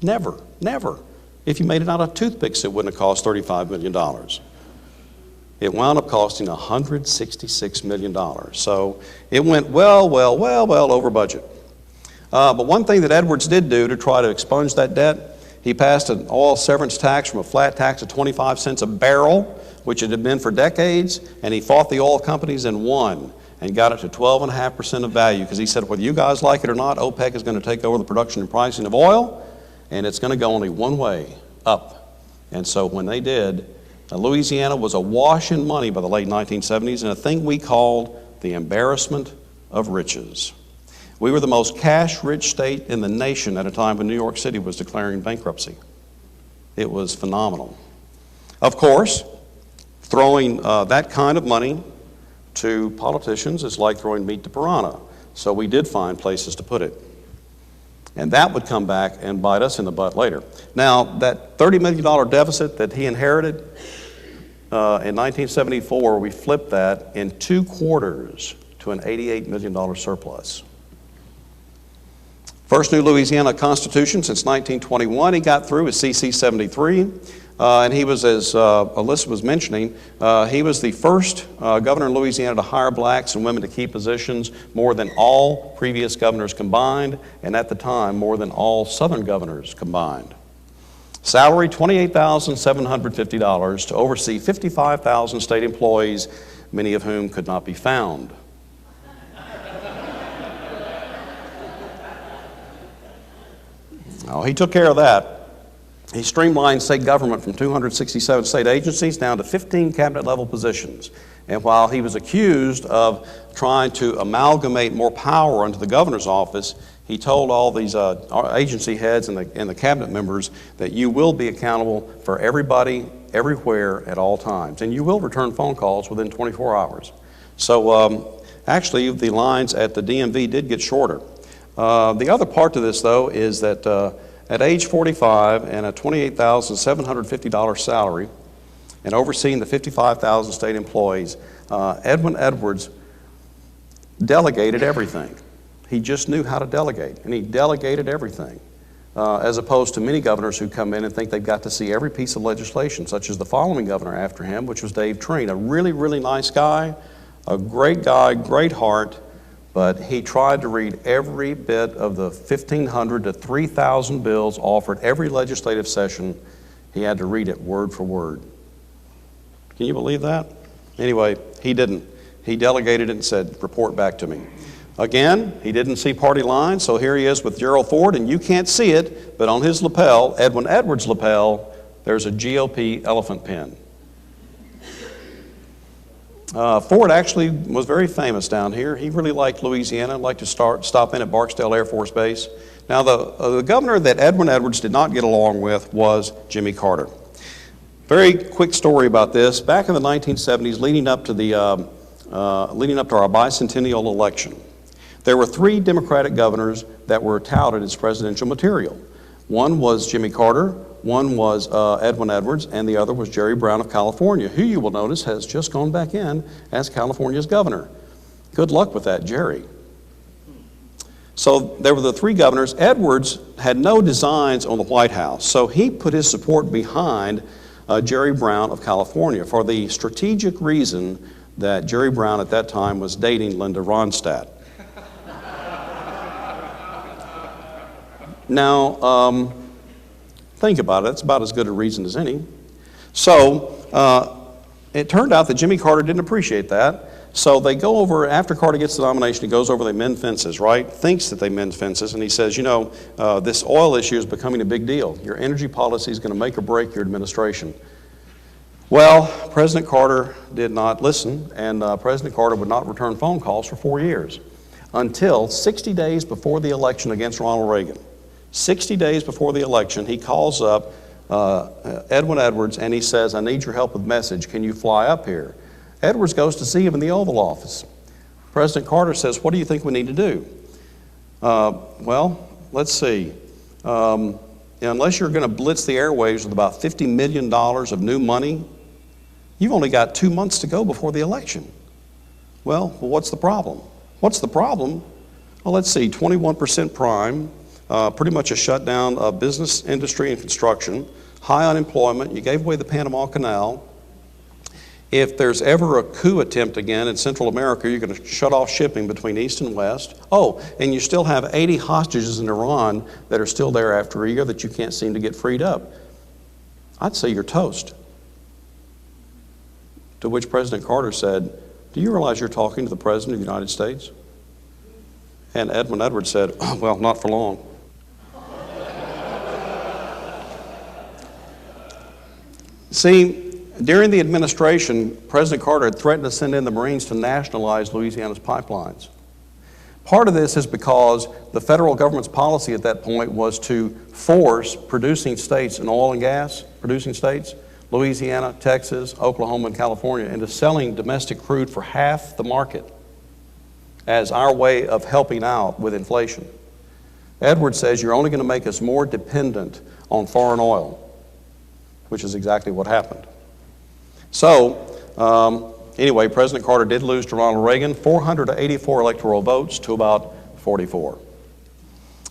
A: Never, never. If you made it out of toothpicks, it wouldn't have cost $35 million. It wound up costing $166 million. So it went well over budget. But one thing that Edwards did do to try to expunge that debt, he passed an oil severance tax from a flat tax of 25 cents a barrel, which it had been for decades, and he fought the oil companies and won and got it to 12.5% of value, because he said, whether you guys like it or not, OPEC is going to take over the production and pricing of oil, and it's going to go only one way, up. And so when they did, Louisiana was awash in money by the late 1970s, and a thing we called the embarrassment of riches. We were the most cash-rich state in the nation at a time when New York City was declaring bankruptcy. It was phenomenal. Of course, throwing that kind of money to politicians is like throwing meat to piranha. So we did find places to put it. And that would come back and bite us in the butt later. Now, that $30 million deficit that he inherited in 1974, we flipped that in 2 quarters to an $88 million surplus. First new Louisiana Constitution since 1921 he got through is CC 73. And he was, as Alyssa was mentioning, he was the first governor in Louisiana to hire blacks and women to key positions, more than all previous governors combined, and at the time, more than all Southern governors combined. Salary, $28,750 to oversee 55,000 state employees, many of whom could not be found. Oh, he took care of that. He streamlined state government from 267 state agencies down to 15 cabinet-level positions. And while he was accused of trying to amalgamate more power into the governor's office, he told all these agency heads and the cabinet members that you will be accountable for everybody, everywhere, at all times. And you will return phone calls within 24 hours. So actually, the lines at the DMV did get shorter. The other part to this, though, is that at age 45 and a $28,750 salary and overseeing the 55,000 state employees, Edwin Edwards delegated everything. He just knew how to delegate, and he delegated everything, as opposed to many governors who come in and think they've got to see every piece of legislation, such as the following governor after him, which was Dave Treen, a really, really nice guy, a great guy, great heart, but he tried to read every bit of the 1,500 to 3,000 bills offered every legislative session. He had to read it word for word. Can you believe that? Anyway, he didn't. He delegated it and said, report back to me. Again, he didn't see party lines, so here he is with Gerald Ford, and you can't see it, but on his lapel, Edwin Edwards' lapel, there's a GOP elephant pin. Ford actually was very famous down here. He really liked Louisiana, liked to stop in at Barksdale Air Force Base. Now, the governor that Edwin Edwards did not get along with was Jimmy Carter. Very quick story about this. Back in the 1970s, leading up to our bicentennial election, there were 3 Democratic governors that were touted as presidential material. One was Jimmy Carter, one was Edwin Edwards, and the other was Jerry Brown of California, who you will notice has just gone back in as California's governor. Good luck with that, Jerry. So there were the 3 governors. Edwards had no designs on the White House, so he put his support behind Jerry Brown of California for the strategic reason that Jerry Brown at that time was dating Linda Ronstadt. Now, think about it. It's about as good a reason as any. So it turned out that Jimmy Carter didn't appreciate that. So they go over, after Carter gets the nomination, he goes over, they mend fences, right? Thinks that they mend fences, and he says, you know, this oil issue is becoming a big deal. Your energy policy is going to make or break your administration. Well, President Carter did not listen, and President Carter would not return phone calls for 4 years until 60 days before the election against Ronald Reagan. 60 days before the election, he calls up Edwin Edwards and he says, I need your help with a message. Can you fly up here? Edwards goes to see him in the Oval Office. President Carter says, what do you think we need to do? Well, let's see. Unless you're going to blitz the airwaves with about $50 million of new money, you've only got 2 months to go before the election. Well, what's the problem? What's the problem? Well, let's see, 21% prime, pretty much a shutdown of business, industry, and construction, high unemployment, you gave away the Panama Canal. If there's ever a coup attempt again in Central America, you're going to shut off shipping between East and West. Oh, and you still have 80 hostages in Iran that are still there after a year that you can't seem to get freed up. I'd say you're toast. To which President Carter said, do you realize you're talking to the President of the United States? And Edwin Edwards said, well, not for long. See, during the administration, President Carter had threatened to send in the Marines to nationalize Louisiana's pipelines. Part of this is because the federal government's policy at that point was to force producing states in oil and gas, producing states, Louisiana, Texas, Oklahoma, and California, into selling domestic crude for half the market as our way of helping out with inflation. Edwards says you're only going to make us more dependent on foreign oil, which is exactly what happened. So, anyway, President Carter did lose to Ronald Reagan, 484 electoral votes to about 44.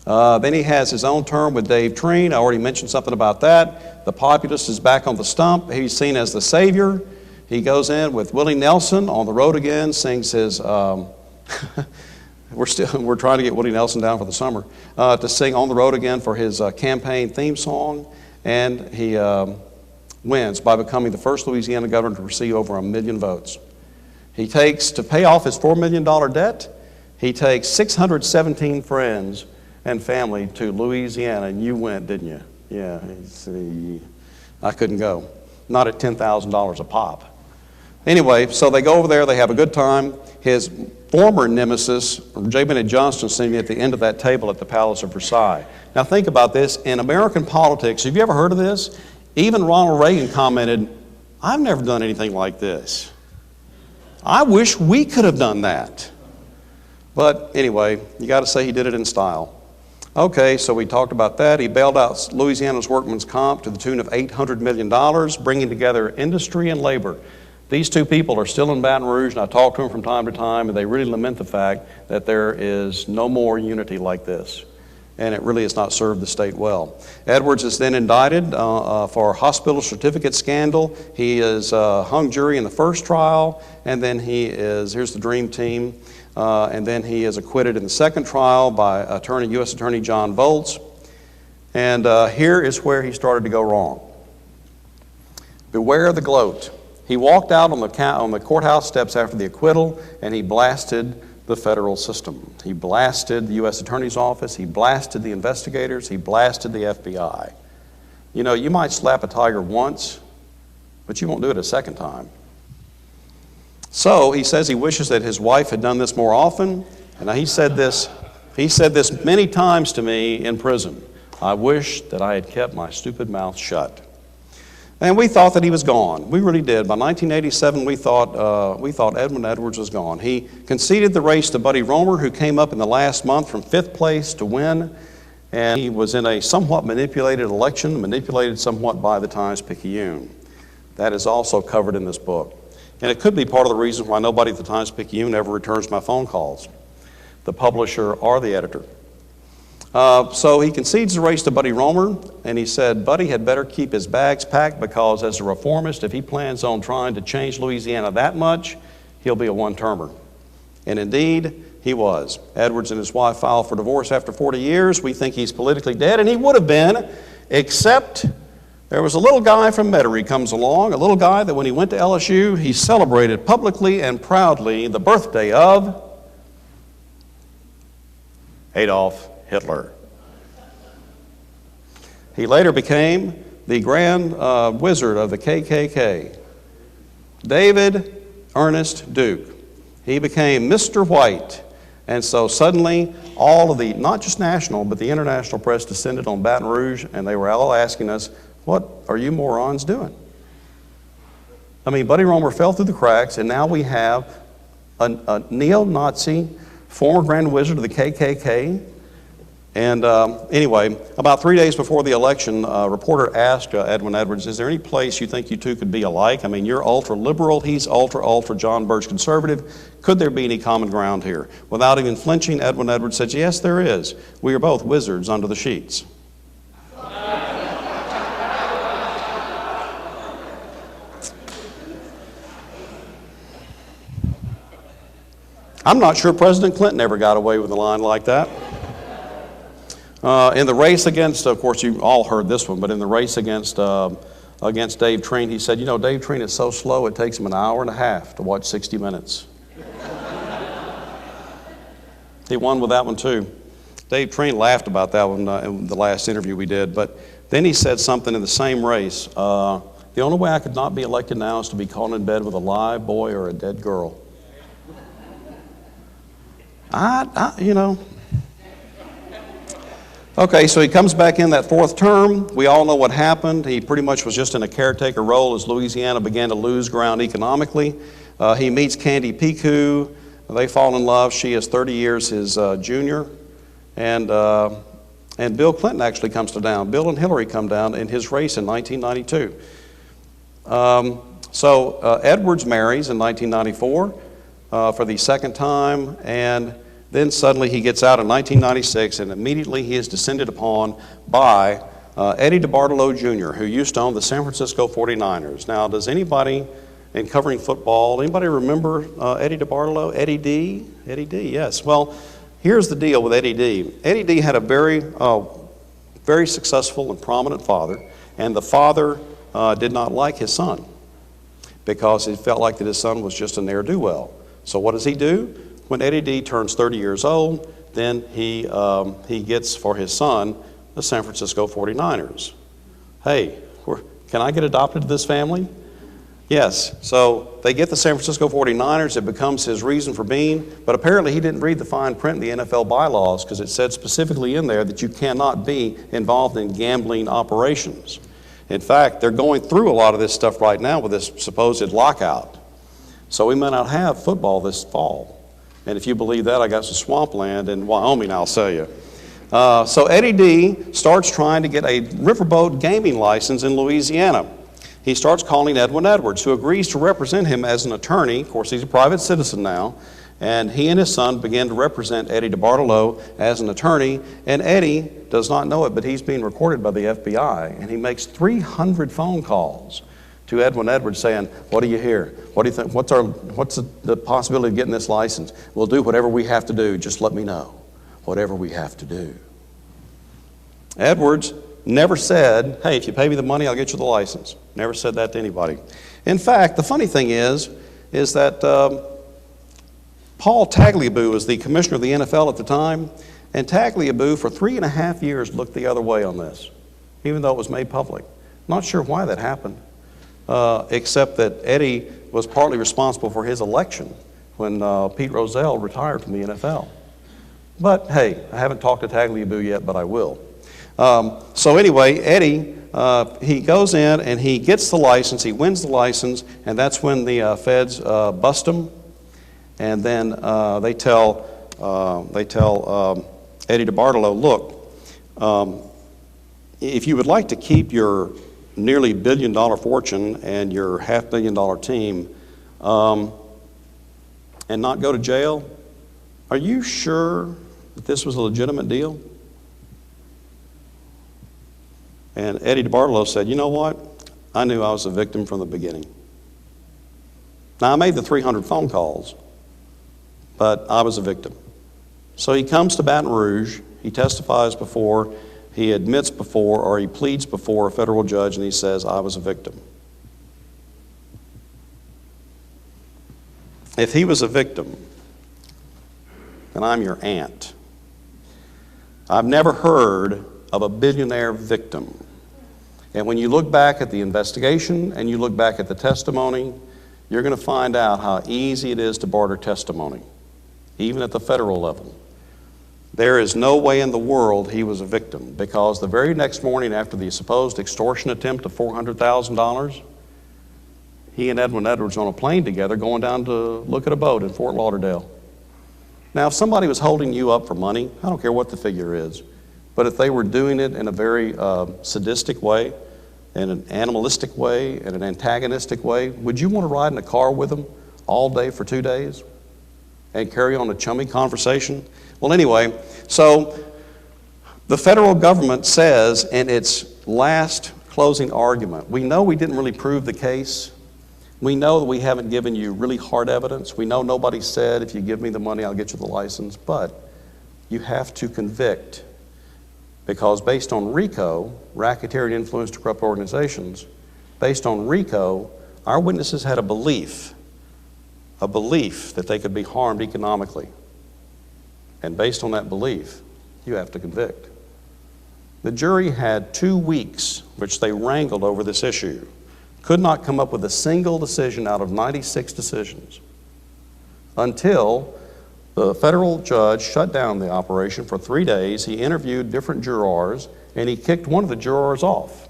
A: Then he has his own term with Dave Treen. I already mentioned something about that. The populist is back on the stump. He's seen as the savior. He goes in with Willie Nelson on the road again, sings his, we're trying to get Willie Nelson down for the summer, to sing On the Road Again for his campaign theme song. And he wins by becoming the first Louisiana governor to receive over 1 million votes. He takes, to pay off his $4 million debt, he takes 617 friends and family to Louisiana, and you went, didn't you? Yeah, I couldn't go. Not at $10,000 a pop. Anyway, so they go over there, they have a good time. His former nemesis, J. Bennett Johnston, is sitting at the end of that table at the Palace of Versailles. Now think about this. In American politics, have you ever heard of this? Even Ronald Reagan commented, I've never done anything like this. I wish we could have done that. But anyway, you got to say he did it in style. Okay, so we talked about that. He bailed out Louisiana's workman's comp to the tune of $800 million, bringing together industry and labor. These two people are still in Baton Rouge, and I talk to them from time to time, and they really lament the fact that there is no more unity like this. And it really has not served the state well. Edwards is then indicted for a hospital certificate scandal. He is hung jury in the first trial, and then he is, here's the dream team, and then he is acquitted in the second trial by U.S. Attorney John Volz. And here is where he started to go wrong. Beware the gloat. He walked out on the courthouse steps after the acquittal, and he blasted the federal system. He blasted the U.S. Attorney's Office. He blasted the investigators. He blasted the FBI. You know, you might slap a tiger once, but you won't do it a second time. So he says he wishes that his wife had done this more often. And he said this many times to me in prison. I wish that I had kept my stupid mouth shut. And we thought that he was gone. We really did. By 1987, we thought Edwin Edwards was gone. He conceded the race to Buddy Roemer, who came up in the last month from 5th place to win. And he was in a somewhat manipulated election, manipulated somewhat by the Times-Picayune. That is also covered in this book. And it could be part of the reason why nobody at the Times-Picayune ever returns my phone calls, the publisher or the editor. So he concedes the race to Buddy Roemer, and he said Buddy had better keep his bags packed because as a reformist, if he plans on trying to change Louisiana that much, he'll be a one-termer. And indeed, he was. Edwards and his wife filed for divorce after 40 years. We think he's politically dead, and he would have been, except there was a little guy from Metairie comes along, a little guy that when he went to LSU, he celebrated publicly and proudly the birthday of Adolf Hitler. He later became the grand wizard of the KKK. David Ernest Duke. He became Mr. White. And so suddenly, all of the, not just national, but the international press descended on Baton Rouge, and they were all asking us, what are you morons doing? I mean, Buddy Roemer fell through the cracks, and now we have a neo-Nazi, former Grand Wizard of the KKK. And anyway, about 3 days before the election, a reporter asked Edwin Edwards, is there any place you think you two could be alike? I mean, you're ultra-liberal, he's ultra John Birch conservative. Could there be any common ground here? Without even flinching, Edwin Edwards said, yes, there is. We are both wizards under the sheets. I'm not sure President Clinton ever got away with a line like that. In the race against, of course, you all heard this one, but in the race against Dave Treen, he said, you know, Dave Treen is so slow it takes him an hour and a half to watch 60 Minutes. He won with that one too. Dave Treen laughed about that one in the last interview we did, but then he said something in the same race. The only way I could not be elected now is to be caught in bed with a live boy or a dead girl. You know. Okay, so he comes back in that fourth term. We all know what happened. He pretty much was just in a caretaker role as Louisiana began to lose ground economically. He meets Candy Picu. They fall in love. She is 30 years his junior. And Bill Clinton actually comes to town. Bill and Hillary come down in his race in 1992. Edwards marries in 1994 for the second time, and then suddenly he gets out in 1996, and immediately he is descended upon by Eddie DeBartolo Jr., who used to own the San Francisco 49ers. Now, does anybody in covering football, anybody remember Eddie DeBartolo? Eddie D? Eddie D, yes. Well, here's the deal with Eddie D. Eddie D had a very successful and prominent father, and the father did not like his son because he felt like that his son was just a ne'er-do-well. So what does he do? When Eddie D turns 30 years old, then he gets for his son the San Francisco 49ers. Hey, can I get adopted to this family? Yes. So they get the San Francisco 49ers. It becomes his reason for being. But apparently he didn't read the fine print in the NFL bylaws, because it said specifically in there that you cannot be involved in gambling operations. In fact, they're going through a lot of this stuff right now with this supposed lockout. So we may not have football this fall. And if you believe that, I got some swampland in Wyoming, I'll sell you. So Eddie D starts trying to get a riverboat gaming license in Louisiana. He starts calling Edwin Edwards, who agrees to represent him as an attorney. Of course, he's a private citizen now. And he and his son begin to represent Eddie DeBartolo as an attorney. And Eddie does not know it, but he's being recorded by the FBI. And he makes 300 phone calls to Edwin Edwards saying, what do you hear? What do you think? What's the possibility of getting this license? We'll do whatever we have to do. Just let me know. Whatever we have to do. Edwards never said, hey, if you pay me the money, I'll get you the license. Never said that to anybody. In fact, the funny thing is that Paul Tagliabue was the commissioner of the NFL at the time, and Tagliabue for 3.5 years looked the other way on this, even though it was made public. Not sure why that happened. Except that Eddie was partly responsible for his election when Pete Rozelle retired from the NFL. But hey, I haven't talked to Tagliabue yet, but I will. So anyway, Eddie, he goes in and he gets the license, he wins the license, and that's when the feds bust him. And then they tell Eddie DeBartolo, look, if you would like to keep your nearly $1 billion fortune and your $500 million team and not go to jail, are you sure that this was a legitimate deal? And Eddie DeBartolo said, you know what? I knew I was a victim from the beginning. Now, I made the 300 phone calls, but I was a victim. So he comes to Baton Rouge, he testifies before, he admits before, or he pleads before a federal judge, and he says, I was a victim. If he was a victim, then I'm your aunt. I've never heard of a billionaire victim. And when you look back at the investigation and you look back at the testimony, you're going to find out how easy it is to barter testimony, even at the federal level. There is no way in the world he was a victim, because the very next morning after the supposed extortion attempt of $400,000, he and Edwin Edwards on a plane together going down to look at a boat in Fort Lauderdale. Now, if somebody was holding you up for money, I don't care what the figure is, but if they were doing it in a very sadistic way, in an animalistic way, in an antagonistic way, would you want to ride in a car with them all day for 2 days and carry on a chummy conversation? Well, anyway, so the federal government says in its last closing argument, we know we didn't really prove the case. We know that we haven't given you really hard evidence. We know nobody said, if you give me the money, I'll get you the license. But you have to convict, because based on RICO, racketeering influence to corrupt organizations, based on RICO, our witnesses had a belief that they could be harmed economically. And based on that belief, you have to convict. The jury had 2 weeks, which they wrangled over this issue. Could not come up with a single decision out of 96 decisions until the federal judge shut down the operation for 3 days. He interviewed different jurors, and he kicked one of the jurors off.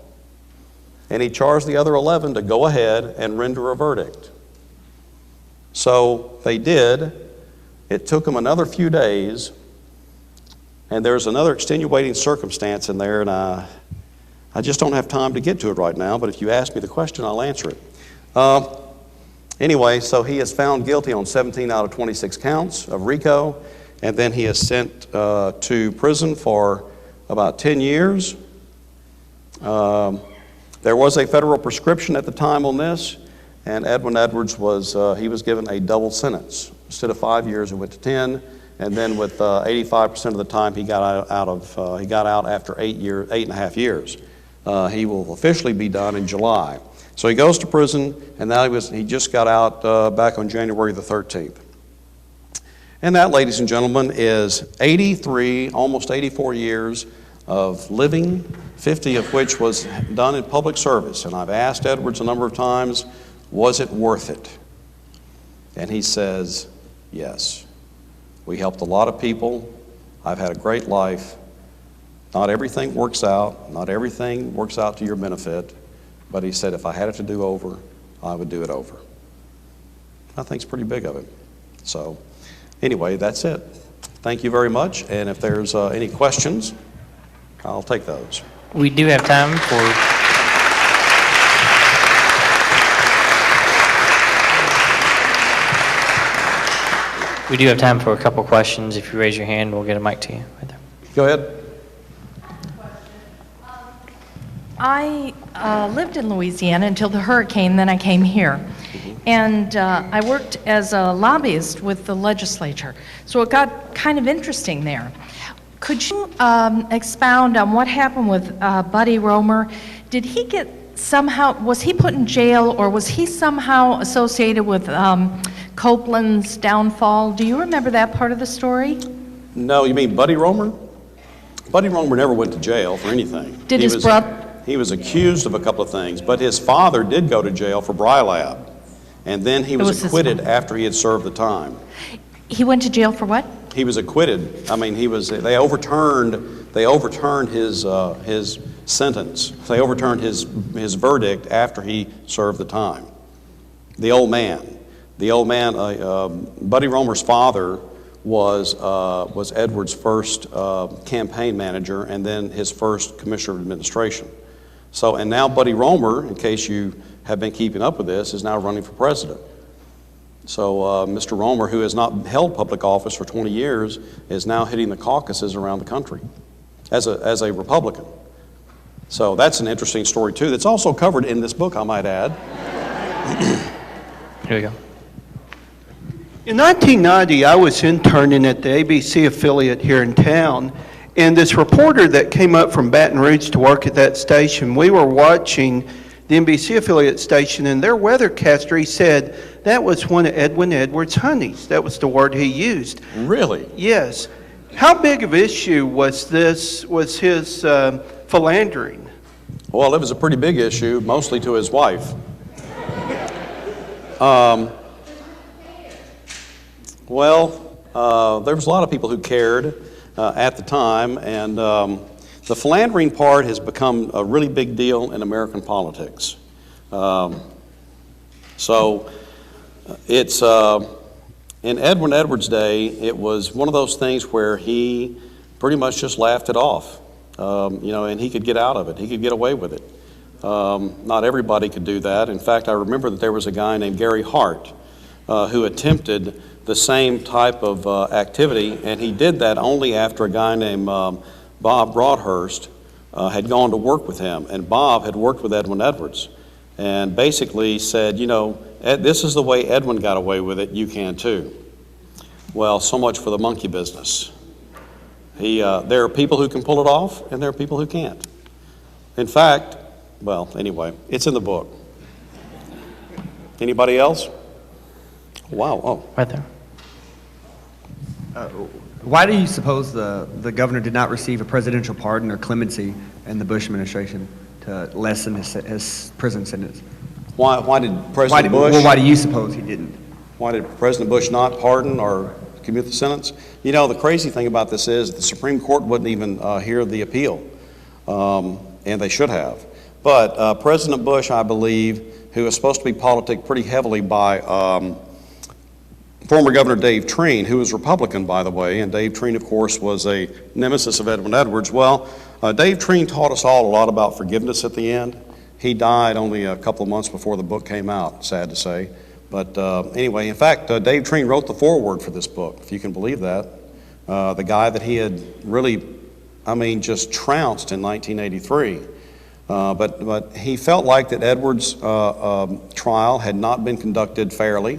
A: And he charged the other 11 to go ahead and render a verdict. So they did. It took them another few days, and there's another extenuating circumstance in there, and I just don't have time to get to it right now, but if you ask me the question, I'll answer it. Anyway, so he is found guilty on 17 out of 26 counts of RICO, and then he is sent to prison for about 10 years. There was a federal prescription at the time on this, and Edwin Edwards was given a double sentence. Instead of 5 years, it went to 10, and then with 85% of the time he got out after 8.5 years. He will officially be done in July. So he goes to prison, and now he just got out back on January the 13th. And that, ladies and gentlemen, is 83, almost 84 years of living, 50 of which was done in public service. And I've asked Edwards a number of times, was it worth it? And he says, yes. We helped a lot of people. I've had a great life. Not everything works out. Not everything works out to your benefit. But he said, if I had it to do over, I would do it over. I think it's pretty big of it. So anyway, that's it. Thank you very much. And if there's any questions, I'll take those.
B: We do have time for... We do have time for a couple questions. If you raise your hand, we'll get a mic to you. Right there.
A: Go ahead.
C: I lived in Louisiana until the hurricane, then I came here. And I worked as a lobbyist with the legislature. So it got kind of interesting there. Could you expound on what happened with Buddy Roemer? Did he get somehow, was he put in jail, or was he somehow associated with Copeland's downfall? Do you remember that part of the story?
A: No, you mean Buddy Roemer? Buddy Roemer never went to jail for anything.
C: Did his brother?
A: He was accused of a couple of things, but his father did go to jail for Brylab, and then he was acquitted after he had served the time.
C: He went to jail for what?
A: He was acquitted. I mean, they overturned his sentence. They overturned his verdict after he served the time. The old man, Buddy Roemer's father was Edwards' first campaign manager, and then his first commissioner of administration. So, and now Buddy Roemer, in case you have been keeping up with this, is now running for president. So Mr. Roemer, who has not held public office for 20 years, is now hitting the caucuses around the country as a Republican. So that's an interesting story too. That's also covered in this book, I might add.
B: Here we go.
D: In 1990, I was interning at the ABC affiliate here in town, and this reporter that came up from Baton Rouge to work at that station, we were watching the NBC affiliate station, and their weathercaster, he said, that was one of Edwin Edwards' honeys. That was the word he used.
A: Really?
D: Yes. How big of an issue was his philandering?
A: Well, it was a pretty big issue, mostly to his wife. There was a lot of people who cared at the time, and the philandering part has become a really big deal in American politics. It's in Edwin Edwards' day, it was one of those things where he pretty much just laughed it off, and he could get out of it. He could get away with it. Not everybody could do that. In fact, I remember that there was a guy named Gary Hart who attempted the same type of activity, and he did that only after a guy named Bob Broadhurst had gone to work with him. And Bob had worked with Edwin Edwards and basically said, this is the way Edwin got away with it, you can too. Well, so much for the monkey business. There are people who can pull it off, and there are people who can't. In fact, anyway, it's in the book. Anybody else? Wow, oh.
B: Right there.
E: Why do you suppose the governor did not receive a presidential pardon or clemency in the Bush administration to lessen his prison sentence?
A: Why did President Bush?
E: Well, why do you suppose he didn't?
A: Why did President Bush not pardon or commute the sentence? The crazy thing about this is the Supreme Court wouldn't even hear the appeal, and they should have. But President Bush, I believe, who was supposed to be politicked pretty heavily by former Governor Dave Treen, who was Republican, by the way, and Dave Treen, of course, was a nemesis of Edwin Edwards. Well, Dave Treen taught us all a lot about forgiveness at the end. He died only a couple of months before the book came out, sad to say. But anyway, in fact, Dave Treen wrote the foreword for this book, if you can believe that. The guy that he had really, just trounced in 1983. But he felt like that Edwards' trial had not been conducted fairly,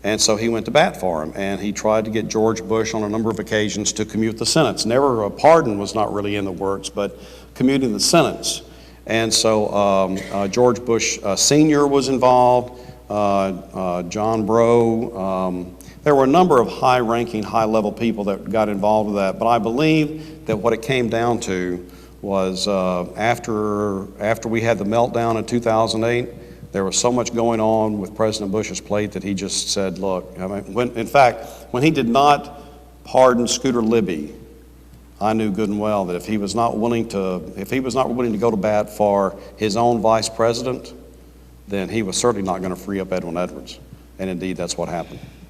A: and so he went to bat for him, and he tried to get George Bush on a number of occasions to commute the sentence. Never a pardon was not really in the works, but commuting the sentence. And so George Bush Sr. was involved, John Breaux. There were a number of high-ranking, high-level people that got involved with that, but I believe that what it came down to was after we had the meltdown in 2008, there was so much going on with President Bush's plate that he just said, look, in fact, when he did not pardon Scooter Libby, I knew good and well that if he was not willing to go to bat for his own vice president, then he was certainly not going to free up Edwin Edwards. And indeed, that's what happened.